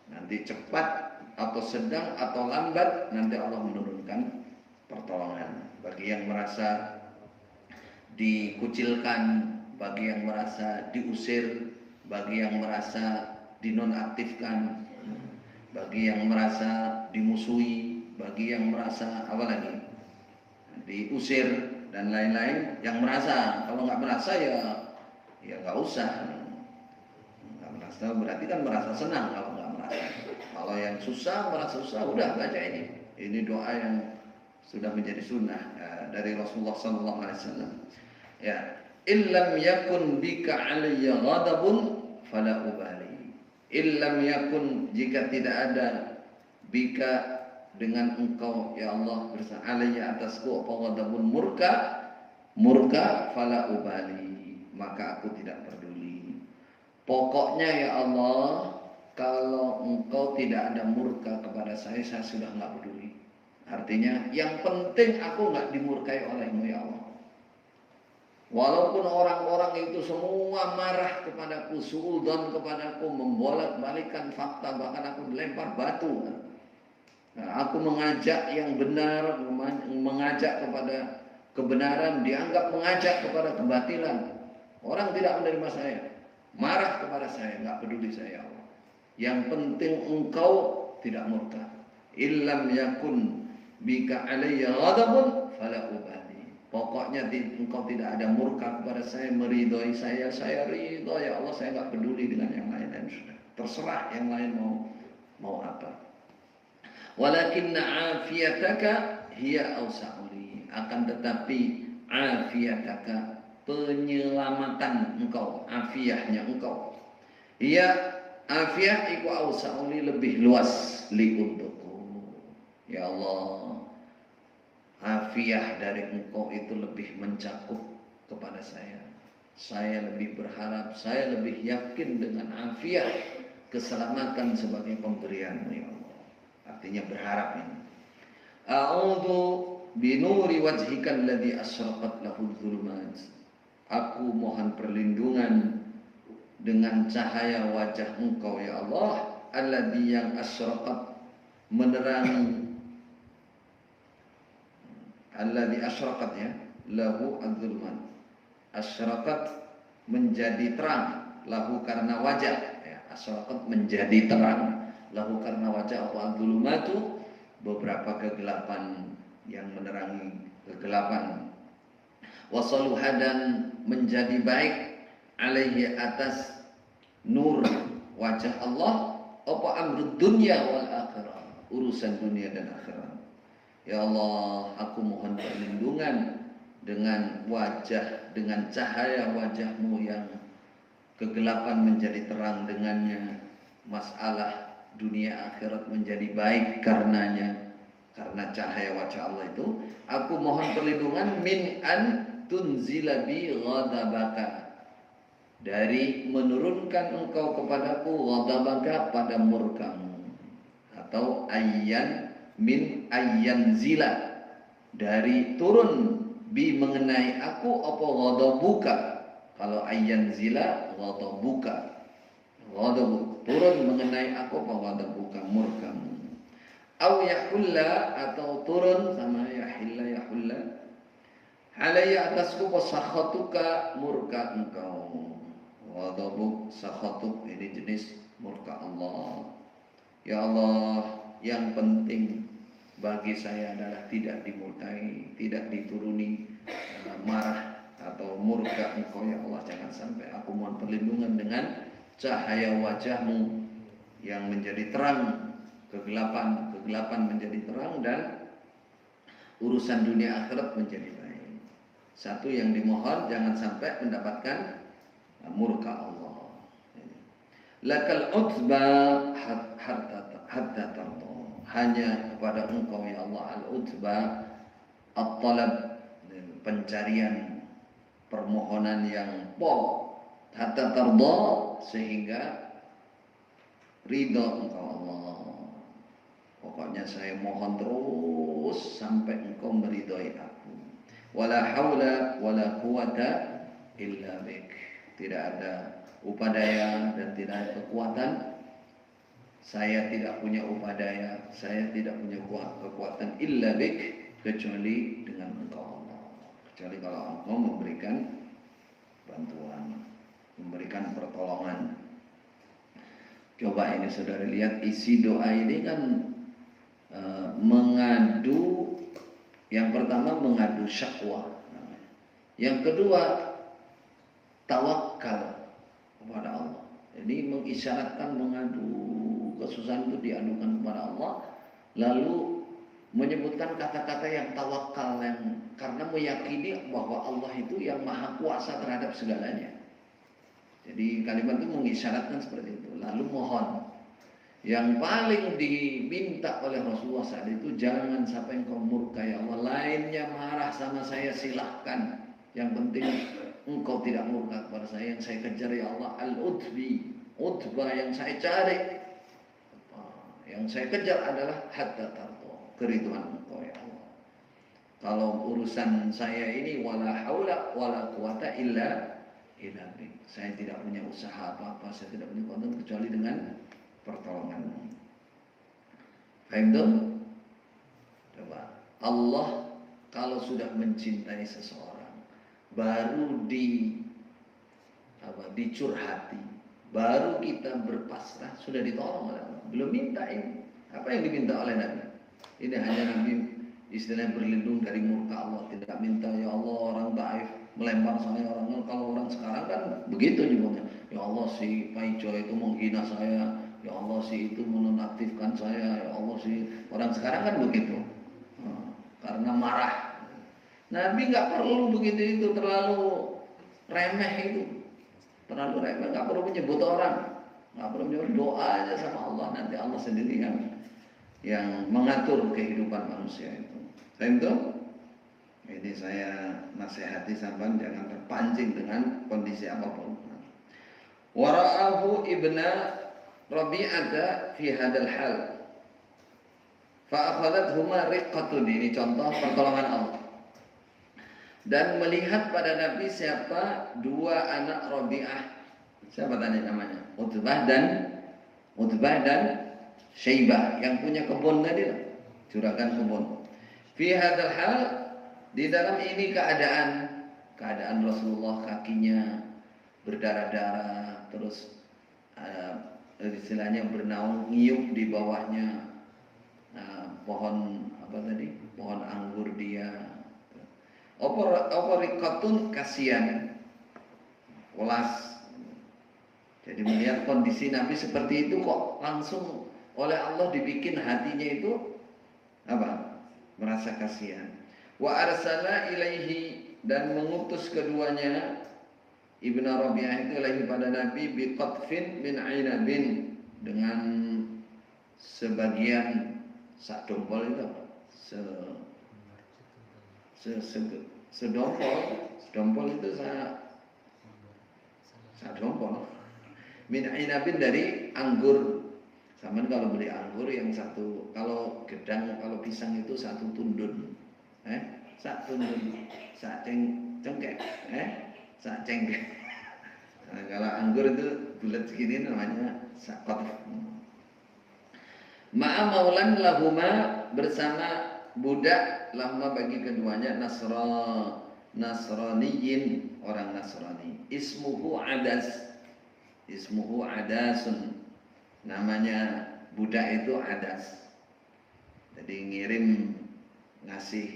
Nanti cepat atau sedang atau lambat, nanti Allah menurunkan pertolongan. Bagi yang merasa dikucilkan, bagi yang merasa diusir, bagi yang merasa dinonaktifkan, bagi yang merasa dimusuhi, bagi yang merasa apa lagi, diusir dan lain-lain. Yang merasa, kalau nggak merasa ya nggak usah. Nggak merasa berarti kan merasa senang kalau nggak merasa. Kalau yang susah, merasa susah, udah baca ini. Ini doa yang sudah menjadi sunnah dari Rasulullah SAW. Ya, illam yakun bika alayya ghadabun fala ubali. Illam yakun, jika tidak ada, bika dengan engkau ya Allah, bersama alayya atasku apa ghadabun, murka fala ubali, maka aku tidak peduli. Pokoknya ya Allah, kalau engkau tidak ada murka kepada saya sudah nggak peduli. Artinya yang penting aku nggak dimurkai olehmu ya Allah. Walaupun orang-orang itu semua marah kepadaku, suudzon kepadaku, membolak-balikan fakta, bahkan aku dilempar batu. Nah, aku mengajak yang benar, mengajak kepada kebenaran, dianggap mengajak kepada kebatilan. Orang tidak menerima saya, marah kepada saya, nggak peduli saya Allah. Yang penting engkau tidak murka. Illam yakun bika alayya ghadabun fala ubali. Pokoknya engkau tidak ada murka kepada saya, meridhoi saya ridho ya Allah, saya nggak peduli dengan yang lain-lain sudah. Terserah yang lain mau apa. Walakinna afiyataka hiya awsa'uli. Akan tetapi afiyataka, penyelamatan engkau, afiyahnya engkau, hiya afiyah iku awsa'uli, lebih luas li untukku. Ya Allah, afiyah dari engkau itu lebih mencakup kepada saya. Saya lebih berharap, saya lebih yakin dengan afiyah, keselamatan sebagai pemberianmu ya Allah. Artinya berharap ini. A'udzu binuri wajhikal ladzi asyraqat lahu dzulumat. Aku mohon perlindungan dengan cahaya wajah engkau ya Allah, alladzi yang asyraqat, menerangi, alladzi asyraqat ya, lahu adzulumat. Asyraqat menjadi terang, lahu karena wajah ya, asyraqat menjadi terang, lahu karena wajah apa adzulumatu, beberapa kegelapan yang menerangi kegelapan. Wasaluha, dan menjadi baik, alaihi atas nur wajah Allah, apa amrud dunya wal akhirah, urusan dunia dan akhirat. Ya Allah, aku mohon perlindungan dengan wajah, dengan cahaya wajahmu yang kegelapan menjadi terang dengannya, masalah dunia akhirat menjadi baik karenanya, karena cahaya wajah Allah itu. Aku mohon perlindungan min an tunzila bi ghadabaka, dari menurunkan engkau kepadaku ghadabaka, pada murkamu, atau ayyan min ayyan zila, dari turun bi mengenai aku apa ghadabuka. Kalau ayyan zila ghadabuka, ghadabu turun mengenai aku apa ghadabuka, murkamu. Au yahulla, atau turun sama yahilla yahulla, alayya atasku sakhatuka, murka engkau. Ghadabuk, sakhatuk, ini jenis murka Allah. Ya Allah, yang penting bagi saya adalah tidak dimurkai, tidak dituruni marah atau murka Engkau ya Allah. Jangan sampai aku mohon perlindungan dengan cahaya wajah-Mu yang menjadi terang, kegelapan menjadi terang, dan urusan dunia akhirat menjadi baik. Satu yang dimohon jangan sampai mendapatkan murka Allah. Lakal utba hatta tarda. Hanya kepada Engkau ya Allah al-utba, at-talab, pencarian, permohonan yang hatta tarda, sehingga ridha Engkau Allah. Pokoknya saya mohon terus sampai Engkau meridhai aku. Wala haula wala quwata illa bik. Tidak ada upadaya dan tidak ada kekuatan. Saya tidak punya upadaya, saya tidak punya kekuatan illa bik, kecuali dengan Engkau Allah. Kecuali kalau Engkau memberikan bantuan, memberikan pertolongan. Coba ini saudara lihat, isi doa ini kan mengadu. Yang pertama mengadu syakwa, yang kedua tawakal kepada Allah. Jadi mengisyaratkan mengadu kesusahan itu diadukan kepada Allah, lalu menyebutkan kata-kata yang tawakal, yang karena meyakini bahwa Allah itu yang maha kuasa terhadap segalanya. Jadi kalimat itu mengisyaratkan seperti itu. Lalu mohon. Yang paling diminta oleh Rasulullah saat itu, jangan sampai Engkau murka ya Allah. Lainnya marah sama saya silahkan, yang penting Engkau tidak murka kepada saya. Yang saya kejar ya Allah al-utbi, utbah yang saya cari, yang saya kejar adalah hatta tarda, keridhaan Engkau ya Allah. Kalau urusan saya ini wala haula wala quwata illa bik. Saya tidak punya usaha apa-apa, saya tidak punya kekuatan kecuali dengan pertolongan-Mu. Paham dong? Coba. Allah kalau sudah mencintai seseorang, baru dicurhati, baru kita berpasrah, sudah ditolong oleh Allah. Belum minta ini. Apa yang diminta oleh Nabi? Ini hanya Nabi istilahnya berlindung dari murka Allah, tidak minta ya Allah orang Taif melempar saya orangnya. Kalau orang sekarang kan begitu nyebutnya, ya Allah si Paijo itu menghina saya, ya Allah si itu menonaktifkan saya, ya Allah si orang sekarang kan begitu, karena marah. Nabi nggak perlu begitu, itu terlalu remeh, nggak perlu menyebut orang, nggak perlu menyebut, doa aja sama Allah, nanti Allah sendiri yang mengatur kehidupan manusia itu. Tentu ini saya nasihati sampean jangan terpancing dengan kondisi apapun. Wara'ahu ibna Rabi'ata fi hadal hal fa'akhadathuma riqqatun. Ini contoh pertolongan Allah. Dan melihat pada Nabi siapa dua anak Rabi'ah. Siapa tadi namanya? Utbah dan Syaibah, yang punya kebun tadi lah, juragan kebun. Fi hadal hal, di dalam ini keadaan Rasulullah kakinya berdarah-darah, terus istilahnya bernaung, ngiyup di bawahnya pohon pohon anggur dia. Oporikotun kasihan, welas. Jadi melihat kondisi Nabi seperti itu, kok langsung oleh Allah dibikin hatinya itu merasa kasihan. Wa arsala ilaihi, dan mengutus keduanya Ibnu Rabi'ah itu ilaihi pada Nabi biqatfin min ainabin, dengan sebagian sak dompol itu sedompol itu sak dompol min ainabin, dari anggur. Sama kalau beli anggur yang satu, kalau gedang, kalau pisang itu satu tundun, sak tundun, sak cengkeh, sak cengkeh. Nah, kalau anggur itu bulat segini namanya sak qatf. Ma'a maulan lahuma, bersama budak lahuma bagi keduanya, Nasraniyin, orang Nasrani. Ismuhu Adasun, namanya budak itu Adas. Jadi ngirim ngasih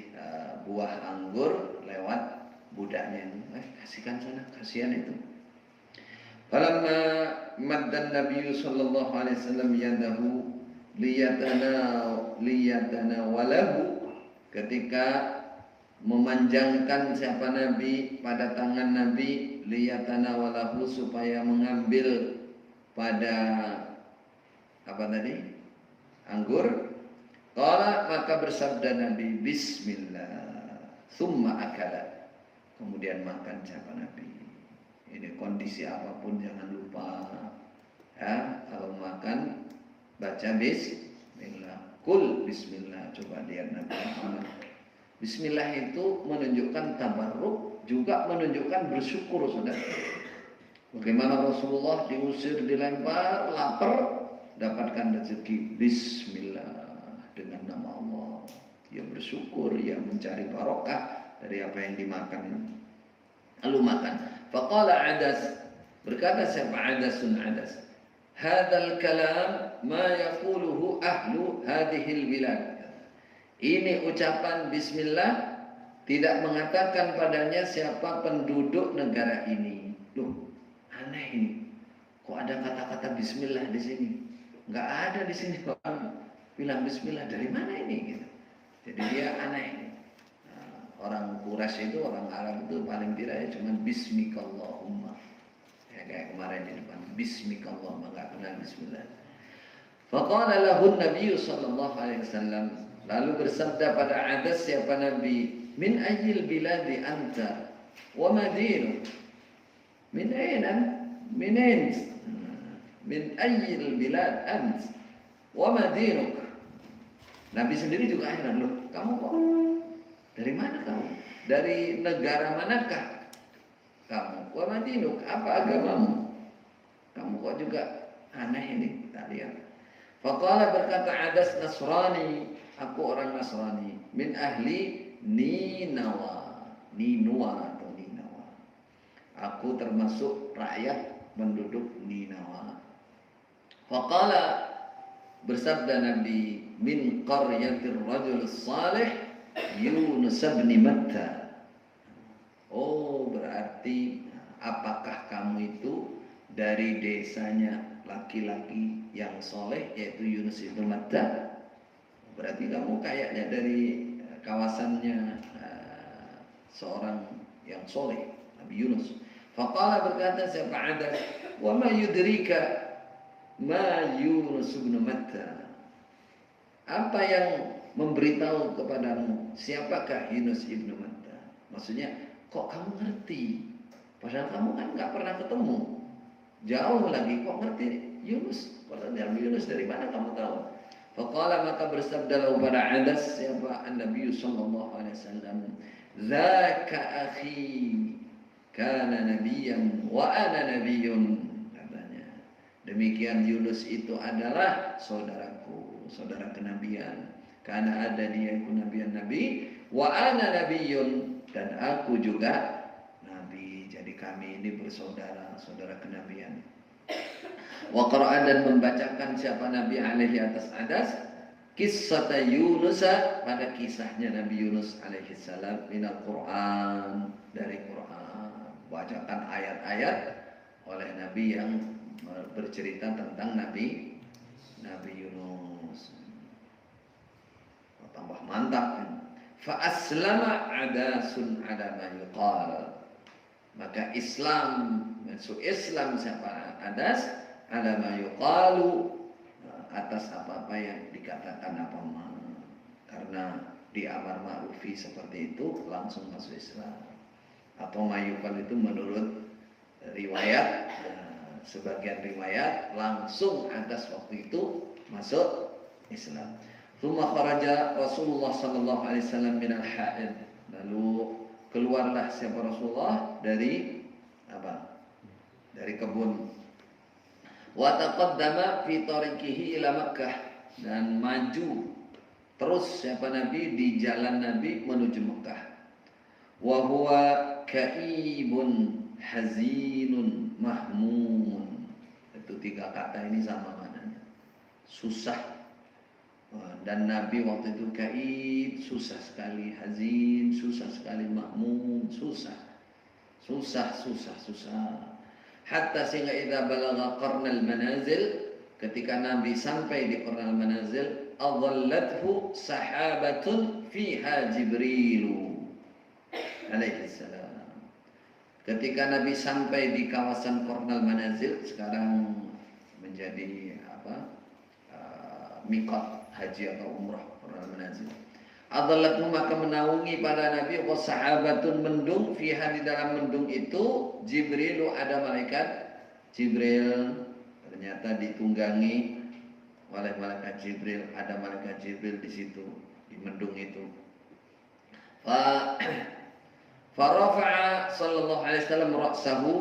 buah anggur lewat budaknya itu. Kasihkan sana, kasihan itu. Falamma maddan Nabi sallallahu alaihi wasallam yadahu liyatanawalahu, ketika memanjangkan siapa Nabi pada tangan Nabi, liyatanawalahu, supaya mengambil pada apa tadi? Anggur. Qala, maka bersabda Nabi, bismillah, summa akala, kemudian makan siapa Nabi. Ini kondisi apapun jangan lupa ya, kalau makan baca bismillah. Kul bismillah. Coba lihat Nabi Muhammad. Bismillah itu menunjukkan tabarruk, juga menunjukkan bersyukur, saudara. Bagaimana Rasulullah diusir, dilempar, lapar, dapatkan rezeki. Bismillah, dengan nama Allah. Dia bersyukur, dia mencari barokah dari apa yang dimakan. Lalu makan. Faqala Adas, berkata siapa Adasun Adas, hadzal kalam ma yaquluhu ahlu hadhil bilad. Ini ucapan bismillah tidak mengatakan padanya siapa penduduk negara ini. Loh, aneh ini. Kok ada kata-kata bismillah di sini? Enggak ada di sini orang bilang bismillah, dari mana ini gitu. Jadi dia aneh. Orang Quraisy itu, orang Arab itu paling tidak ya cuma bismikallahumma. Ya kayak kemarin di depan, bismikallahumma, enggak pernah bismillah. Faqala lahu Nabi sallallahu alaihi wasallam, lalu bersabda pada Adas siapa Nabi, min ayyil biladi anta wa madinuk. Min aina? Min ain? Min ayyil bilad ant wa madinuk. Nabi sendiri juga heran, loh, kamu kok dari mana kamu? Dari negara manakah kamu? Wa madinuk, apa agamamu? Kamu kok juga aneh ini, kita lihat. Faqala, berkata Adas, Nasrani, aku orang Nasrani, min ahli Ninawa. Ninua atau Ninawa. Aku termasuk rakyat penduduk Ninawa. Faqala, bersabda Nabi, min qaryatir rajul salih Yunus bin Matta. Oh, berarti apakah kamu itu dari desanya laki-laki yang soleh, yaitu Yunus bin Matta? Berarti kamu kayaknya dari kawasannya seorang yang soleh, Nabi Yunus. Faqala, berkata siapa Adas, wa ma yudrika ma Yunus bin Matta. Apa yang memberitahu kepadamu siapakah Yunus ibnu Matta? Maksudnya, kok kamu ngerti? Padahal kamu kan nggak pernah ketemu. Jauh lagi kok ngerti Yunus? Padahal Nabi Yunus dari mana kamu tahu? Faqala, maka bersabda lahu pada Adas siapa Nabi sallallahu alaihi wasallam, "Dzaka akhi kana nabiyyan wa ana nabiyyun." Katanya, demikian Yunus itu adalah saudaraku, saudara kenabian. Karena ada dia itu nabi, wa ana nabiyyun, dan aku juga nabi. Jadi kami ini bersaudara, saudara kenabian. Wa qara'a, dan membacakan siapa Nabi alaihi atas Adas kisah Yunus, pada kisahnya Nabi Yunus alaihi salam, minal Quran, dari Quran. Bacakan ayat-ayat oleh Nabi yang bercerita tentang Nabi Yunus. Tambah mantap kan. Fa aslama Adasun ala ma yuqal. Maka Islam, masuk Islam siapa Adas ala ma yuqalu, atas apa-apa yang dikatakan apa karena diamar ma'rufi seperti itu langsung masuk Islam. Atau mayuqal itu menurut riwayat, sebagian riwayat langsung Adas waktu itu masuk Islam. Tsumma kharaja Rasulullah sallallahu alaihi wasallam minal ha'id. Lalu keluarlah siapa Rasulullah dari apa? Dari kebun. Wa taqaddama fi tariqihi ila Makkah, dan maju terus siapa Nabi di jalan Nabi menuju Mekah. Wa huwa ka'ibun hazinun mahmun. Itu tiga kata ini sama maknanya. Susah, Dan Nabi waktu itu kaid, susah sekali, hazin, susah sekali, makmum, susah. Hatta sehingga idza balagha qarnal manazil, ketika Nabi sampai di qarnal manazil, adallathu sahabatun fiha Jibril alaihi salam. Ketika Nabi sampai di kawasan qarnal manazil, sekarang menjadi miqat haji atau umrah qarnal manazil. Adallathu maka menaungi pada Nabi wa sahabatun mendung fiha di dalam mendung itu Jibril, ada malaikat Jibril, ternyata ditunggangi oleh malaikat Jibril, ada malaikat Jibril di situ di mendung itu. Farafa'a sallallahu alaihi wasallam ra'sahu,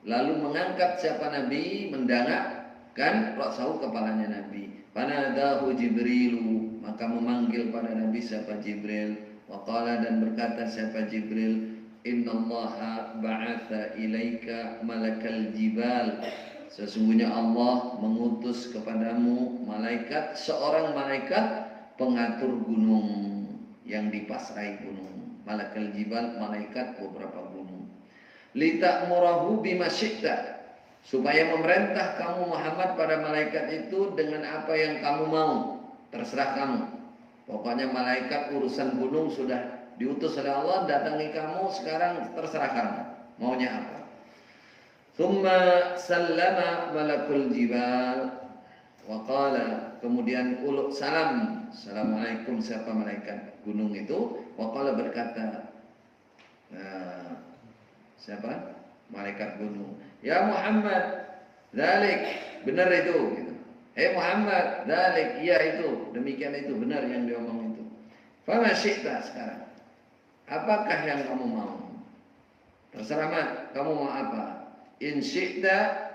lalu mengangkat siapa Nabi, mendangakkan ra'sahu, kepalanya Nabi. Fanadahu Jibrilu, maka memanggil pada Nabi siapa Jibril. Waqala, dan berkata siapa Jibril, innallaha ba'atha ilaika malakal jibal, sesungguhnya Allah mengutus kepadamu malaikat, seorang malaikat pengatur gunung, yang dipasrai gunung. Malakal jibal, malaikat beberapa gunung. Lita'murahu bima syi'ta, supaya memerintah kamu Muhammad pada malaikat itu dengan apa yang kamu mau, terserah kamu. Pokoknya malaikat urusan gunung sudah diutus oleh Allah, datangi kamu, sekarang terserah kamu maunya apa. Thumma sallama malakul jibal wa qala, kemudian uluk salam, assalamualaikum siapa malaikat gunung itu. Wa qala, berkata siapa malaikat gunung, ya Muhammad, dzalik, benar itu gitu. Muhammad, dzalik, iya itu, demikian itu, benar yang diomong itu. Fama syi'ta, sekarang apakah yang kamu mau? Terserah Mat, kamu mau apa? In syi'ta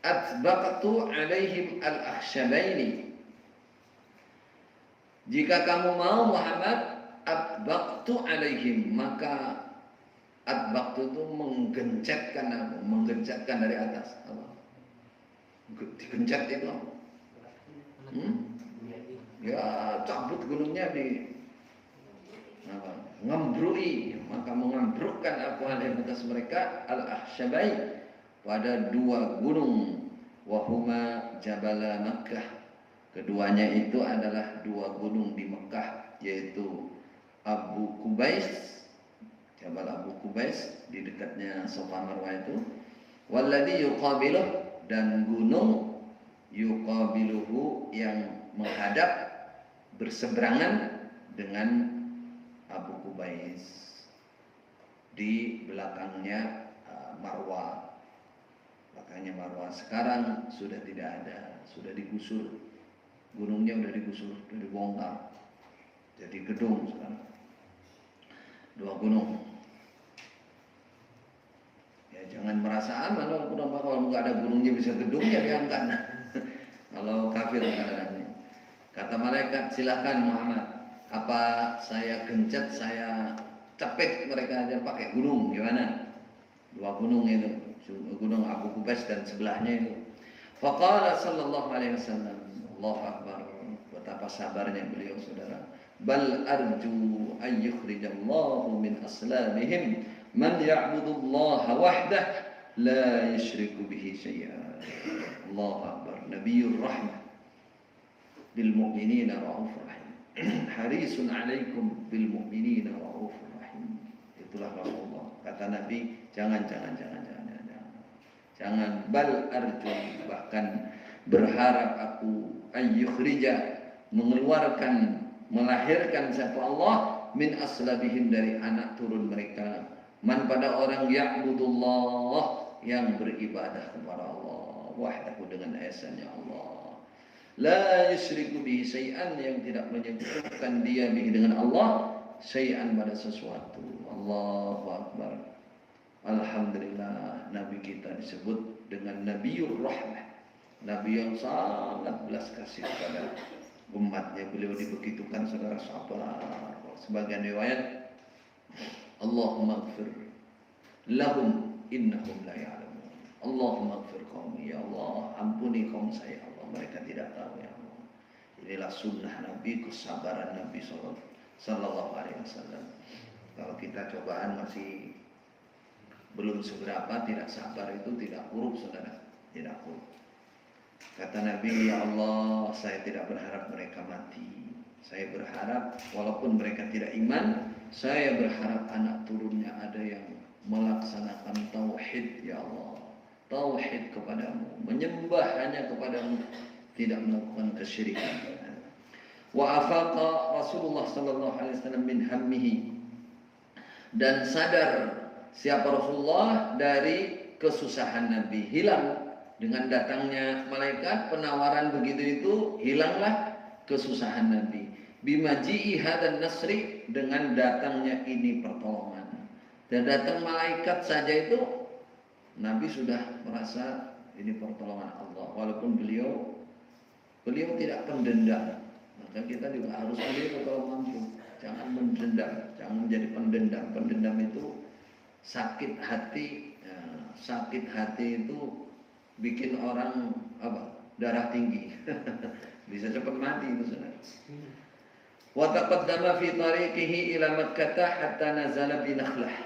atbaqtu alaihim al-akhshabaini, jika kamu mau Muhammad, atbaqtu alaihim, maka atbaqtu itu menggencetkan, menggencetkan dari atas. Apa? Digencet itu apa? Ya cabut gunungnya, di ngambrui, maka mengambrukkan aku alaihim atas mereka al-akhshabain, pada dua gunung, wahuma jabala Makkah, keduanya itu adalah dua gunung di Mekah, yaitu Abu Qubais, Jabal Abu Qubais di dekatnya Safa Marwah itu, walladhi yuqabiluh, dan gunung yuqabiluhu, yang menghadap berseberangan dengan Abu Qubais, di belakangnya Marwah. Belakangnya Marwah sekarang sudah tidak ada, sudah digusur. Gunungnya sudah digusur, sudah dibongkar, jadi gedung sekarang. Dua gunung. Ya jangan merasa aman kalau nggak ada gunungnya bisa gedungnya diangkat. Kalau kafir kadang-kadang. Kata malaikat, silakan Muhammad, apa saya gencet, saya cepet mereka aja pakai gunung, gimana? Dua gunung itu, gunung Abu Qubais dan sebelahnya itu. Faqala sallallahu alaihi wasallam, Allahu Akbar, betapa sabarnya beliau saudara. Bal arju an yukhrijallahu min aslabihim man ya'budullaha wahdah la yusyriku bihi syai'an. Allahu Akbar. Nabiyur rahmah bil mu'minina raufur rahim. Harisun 'alaikum bil mu'minina raufur rahim. Itulah Rasulullah. Kata Nabi, jangan. Bal arju, bahkan berharap aku, ayyukhrija, mengeluarkan, melahirkan siapa Allah, min aslabihim, dari anak turun mereka, man, pada orang ya'budullah, yang beribadah kepada Allah, wahdahu, dengan esannya Allah, la yusyriku bihi syai'an, yang tidak menyekutukan dia bihi, dengan Allah, syai'an, pada sesuatu. Allahu Akbar. Alhamdulillah, Nabi kita disebut dengan Nabiyur Rahmah, Nabi yang sangat belas kasih kepada umatnya. Beliau dibegitukan saudara sahabat. Sebagian riwayat, Allahumma ighfir lahum innahum la ya'lamun. Allahumma ighfir qaumi, ya Allah ampuni kaum saya Allah, mereka tidak tahu ya Allah. Inilah sunnah Nabi, kesabaran Nabi Sallallahu Alaihi Wasallam. Kalau kita cobaan masih belum seberapa, tidak sabar itu tidak buruk saudara, tidak buruk. Kata Nabi, ya Allah, saya tidak berharap mereka mati. Saya berharap walaupun mereka tidak iman, saya berharap anak turunnya ada yang melaksanakan tauhid ya Allah. Tauhid kepadamu, menyembah hanya kepadamu, tidak melakukan kesyirikan. Wa afaqa Rasulullah sallallahu alaihi wasallam min hammihi, dan sadar siapa Rasulullah dari kesusahan Nabi, hilang dengan datangnya malaikat penawaran begitu itu, hilanglah kesusahan Nabi. Bimaji'i hadan nasri, dengan datangnya ini pertolongan. Dan datang malaikat saja itu Nabi sudah merasa ini pertolongan Allah, walaupun beliau tidak pendendam. Maka kita juga harus beliau kalau mampu, jangan mendendam, jangan menjadi pendendam. Pendendam itu sakit hati, ya, sakit hati itu bikin orang darah tinggi, bisa cepat mati itu saudara. Wa taqaddama fi tariqihi ila Makkah hatta nazala bi Nakhlah,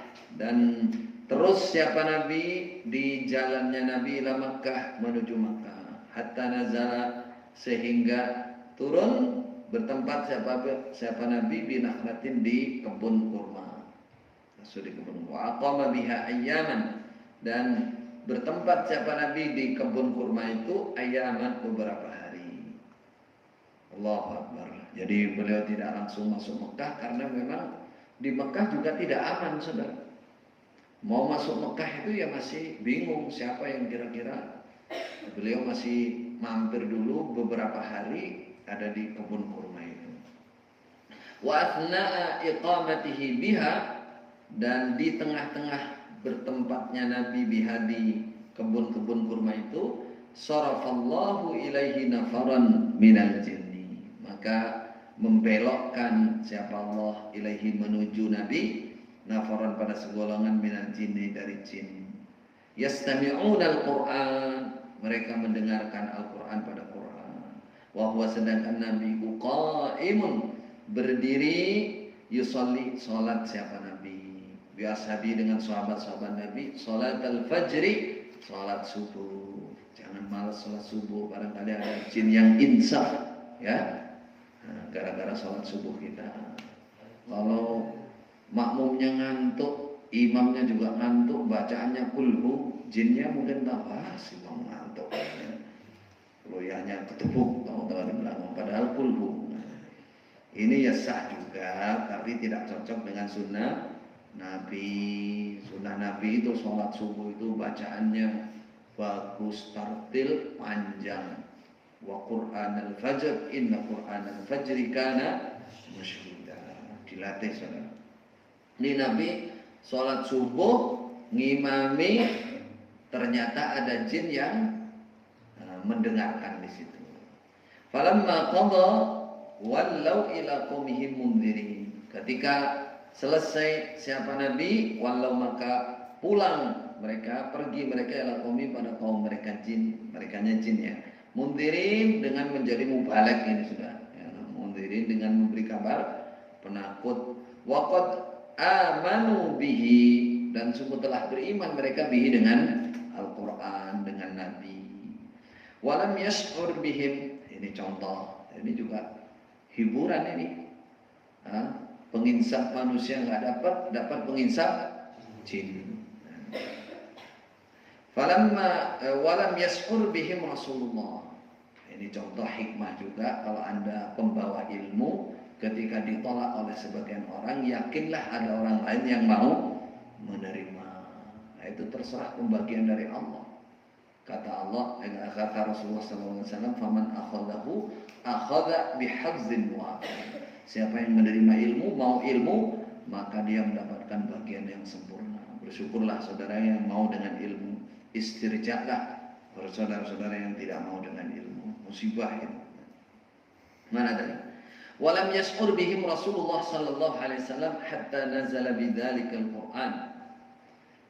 dan terus siapa Nabi di jalannya Nabi ila Makkah, menuju Makkah, hatta nazala, sehingga turun bertempat siapa Nabi bi Nakhlatin, di kebun kurma. Masuk di kebun kurma. Wa aqama biha ayyaman, dan bertempat siapa Nabi di kebun kurma itu ayyaman, beberapa hari. Allahu Akbar. Jadi beliau tidak langsung masuk Mekah karena memang di Mekah juga tidak aman saudara. Mau masuk Mekah itu ya masih bingung siapa yang kira-kira. Beliau masih mampir dulu beberapa hari ada di kebun kurma itu. Wa athna'a iqamatihi biha, dan di tengah-tengah bertempatnya Nabi biha, di kebun-kebun kurma itu, sarafallahu ilaihi nafaran minal jinni, maka membelokkan siapa Allah ilaihi, menuju Nabi, nafaran pada segolongan minal jinni, dari jin. Yastami'una al-Qur'an, mereka mendengarkan Al-Quran pada Quran. Wa huwa, sedangkan Nabi qa'imun, berdiri, yusalli, salat siapa Nabi, bi ashabi, dengan sahabat-sahabat Nabi, salat al-fajri, salat subuh. Jangan malas salat subuh, barangkali ada jin yang insaf ya, gara-gara salat subuh kita. Kalau makmumnya ngantuk, imamnya juga ngantuk, bacaannya kulhu, jinnya mungkin tahu, si imam ngantuk, loyanya ketepuk, tahu-tahu di belakang, padahal kulhu. Ini ya sah juga, tapi tidak cocok dengan sunnah Nabi. Sunnah Nabi itu sholat subuh itu bacaannya bagus, tartil, panjang. Wa Qur'an al-fajr, inna Qur'an al-fajri kana masyhuda. Dilatih saudara. Ini Nabi sholat subuh ngimami, ternyata ada jin yang mendengarkan di situ. Falamma qada wallau ila qaumihim mundzirin. Ketika selesai siapa Nabi, walau, maka pulang mereka, pergi mereka ila qaumi, pada kaum mereka jin, merekanya jin ya. Mundzirin dengan menjadi mubalek ini sudah. Ya, mundzirin dengan memberi kabar, penakut. Waqad amanu bihi, dan sungguh telah beriman mereka bihi, dengan Al-Quran, dengan Nabi. Walam yash'ur bihim, ini contoh, ini juga hiburan ini. Penginsaf manusia nggak dapat penginsaf jin. Falamma walam yash'ur bihim Rasulullah. Ini contoh hikmah juga, kalau Anda pembawa ilmu, ketika ditolak oleh sebagian orang, yakinlah ada orang lain yang mau menerima. Nah, itu terserah pembagian dari Allah. Kata Allah, kata Rasulullah SAW, faman akhadahu akhadha bihadzin wafir. Siapa yang menerima ilmu, mau ilmu, maka dia mendapatkan bagian yang sempurna. Bersyukurlah saudara yang mau dengan ilmu. Istirja'lah saudara-saudara yang tidak mau dengan ilmu. Musibah itu. Mana tadi? Walam yash'ur bihim Rasulullah sallallahu alaihi wasallam hatta nazala bidzalikal Qur'an.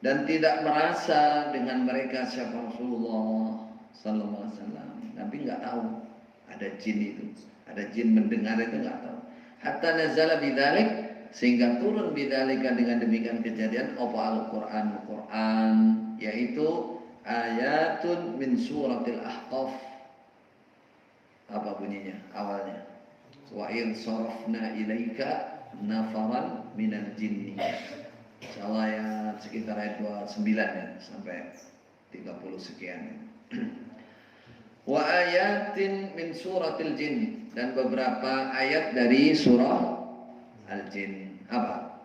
Dan tidak merasa dengan mereka siapa Rasulullah Sallallahu Alaihi Wasallam. Nabi nggak tahu ada jin itu, ada jin mendengar itu nggak tahu. Hatta nazala bidzalik, sehingga turun bidzalika dengan demikian kejadian apa Al-Quran, yaitu ayatun min suratil Ahqaf. Apa bunyinya awalnya? Wa in sarafna ilaika nafaran minal jinni. Insyaallah ya sekitar ayat 29 ya sampai 30 sekian. Wa ayatin min suratil jin, dan beberapa ayat dari surah Al-Jin. Apa?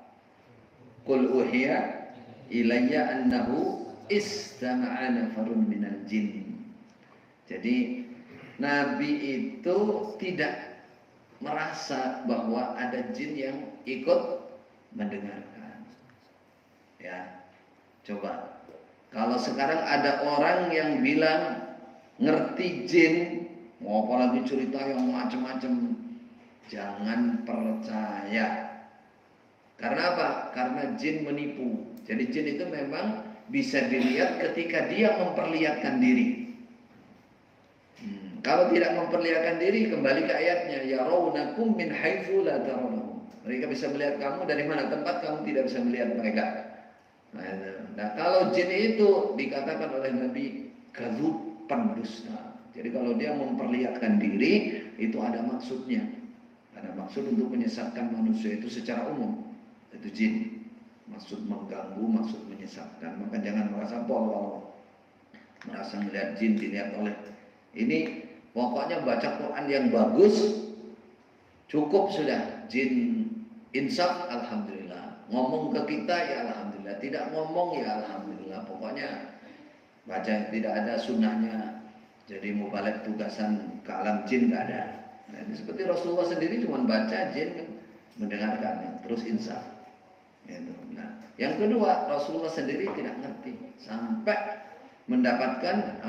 Qul uhiya ilayya annahu istama'a nafarun minal jin. Jadi Nabi itu tidak merasa bahwa ada jin yang ikut mendengarkan. Ya, coba. Kalau sekarang ada orang yang bilang ngerti jin, mau apalagi cerita yang macam-macam, jangan percaya. Karena apa? Karena jin menipu. Jadi jin itu memang bisa dilihat ketika dia memperlihatkan diri. Kalau tidak memperlihatkan diri, kembali ke ayatnya, yarawnakum min haitsu la tarawnahum. Mereka bisa melihat kamu dari mana tempat kamu tidak bisa melihat mereka. Nah, kalau jin itu dikatakan oleh Nabi kadzub, pendusta. Jadi kalau dia memperlihatkan diri, itu ada maksudnya. Ada maksud untuk menyesatkan manusia itu secara umum. Itu jin. Maksud mengganggu, maksud menyesatkan. Maka jangan merasa polos. Merasa melihat jin dilihat oleh ini. Pokoknya baca Quran yang bagus, cukup sudah. Jin insaf, alhamdulillah. Ngomong ke kita, ya alhamdulillah. Tidak ngomong, ya alhamdulillah. Pokoknya baca, tidak ada sunnahnya. Jadi mubalek tugasan ke alam jin nggak ada. Nah, ini seperti Rasulullah sendiri cuma baca, jin mendengarkan, terus insaf. Nah, yang kedua, Rasulullah sendiri tidak ngerti sampai mendapatkan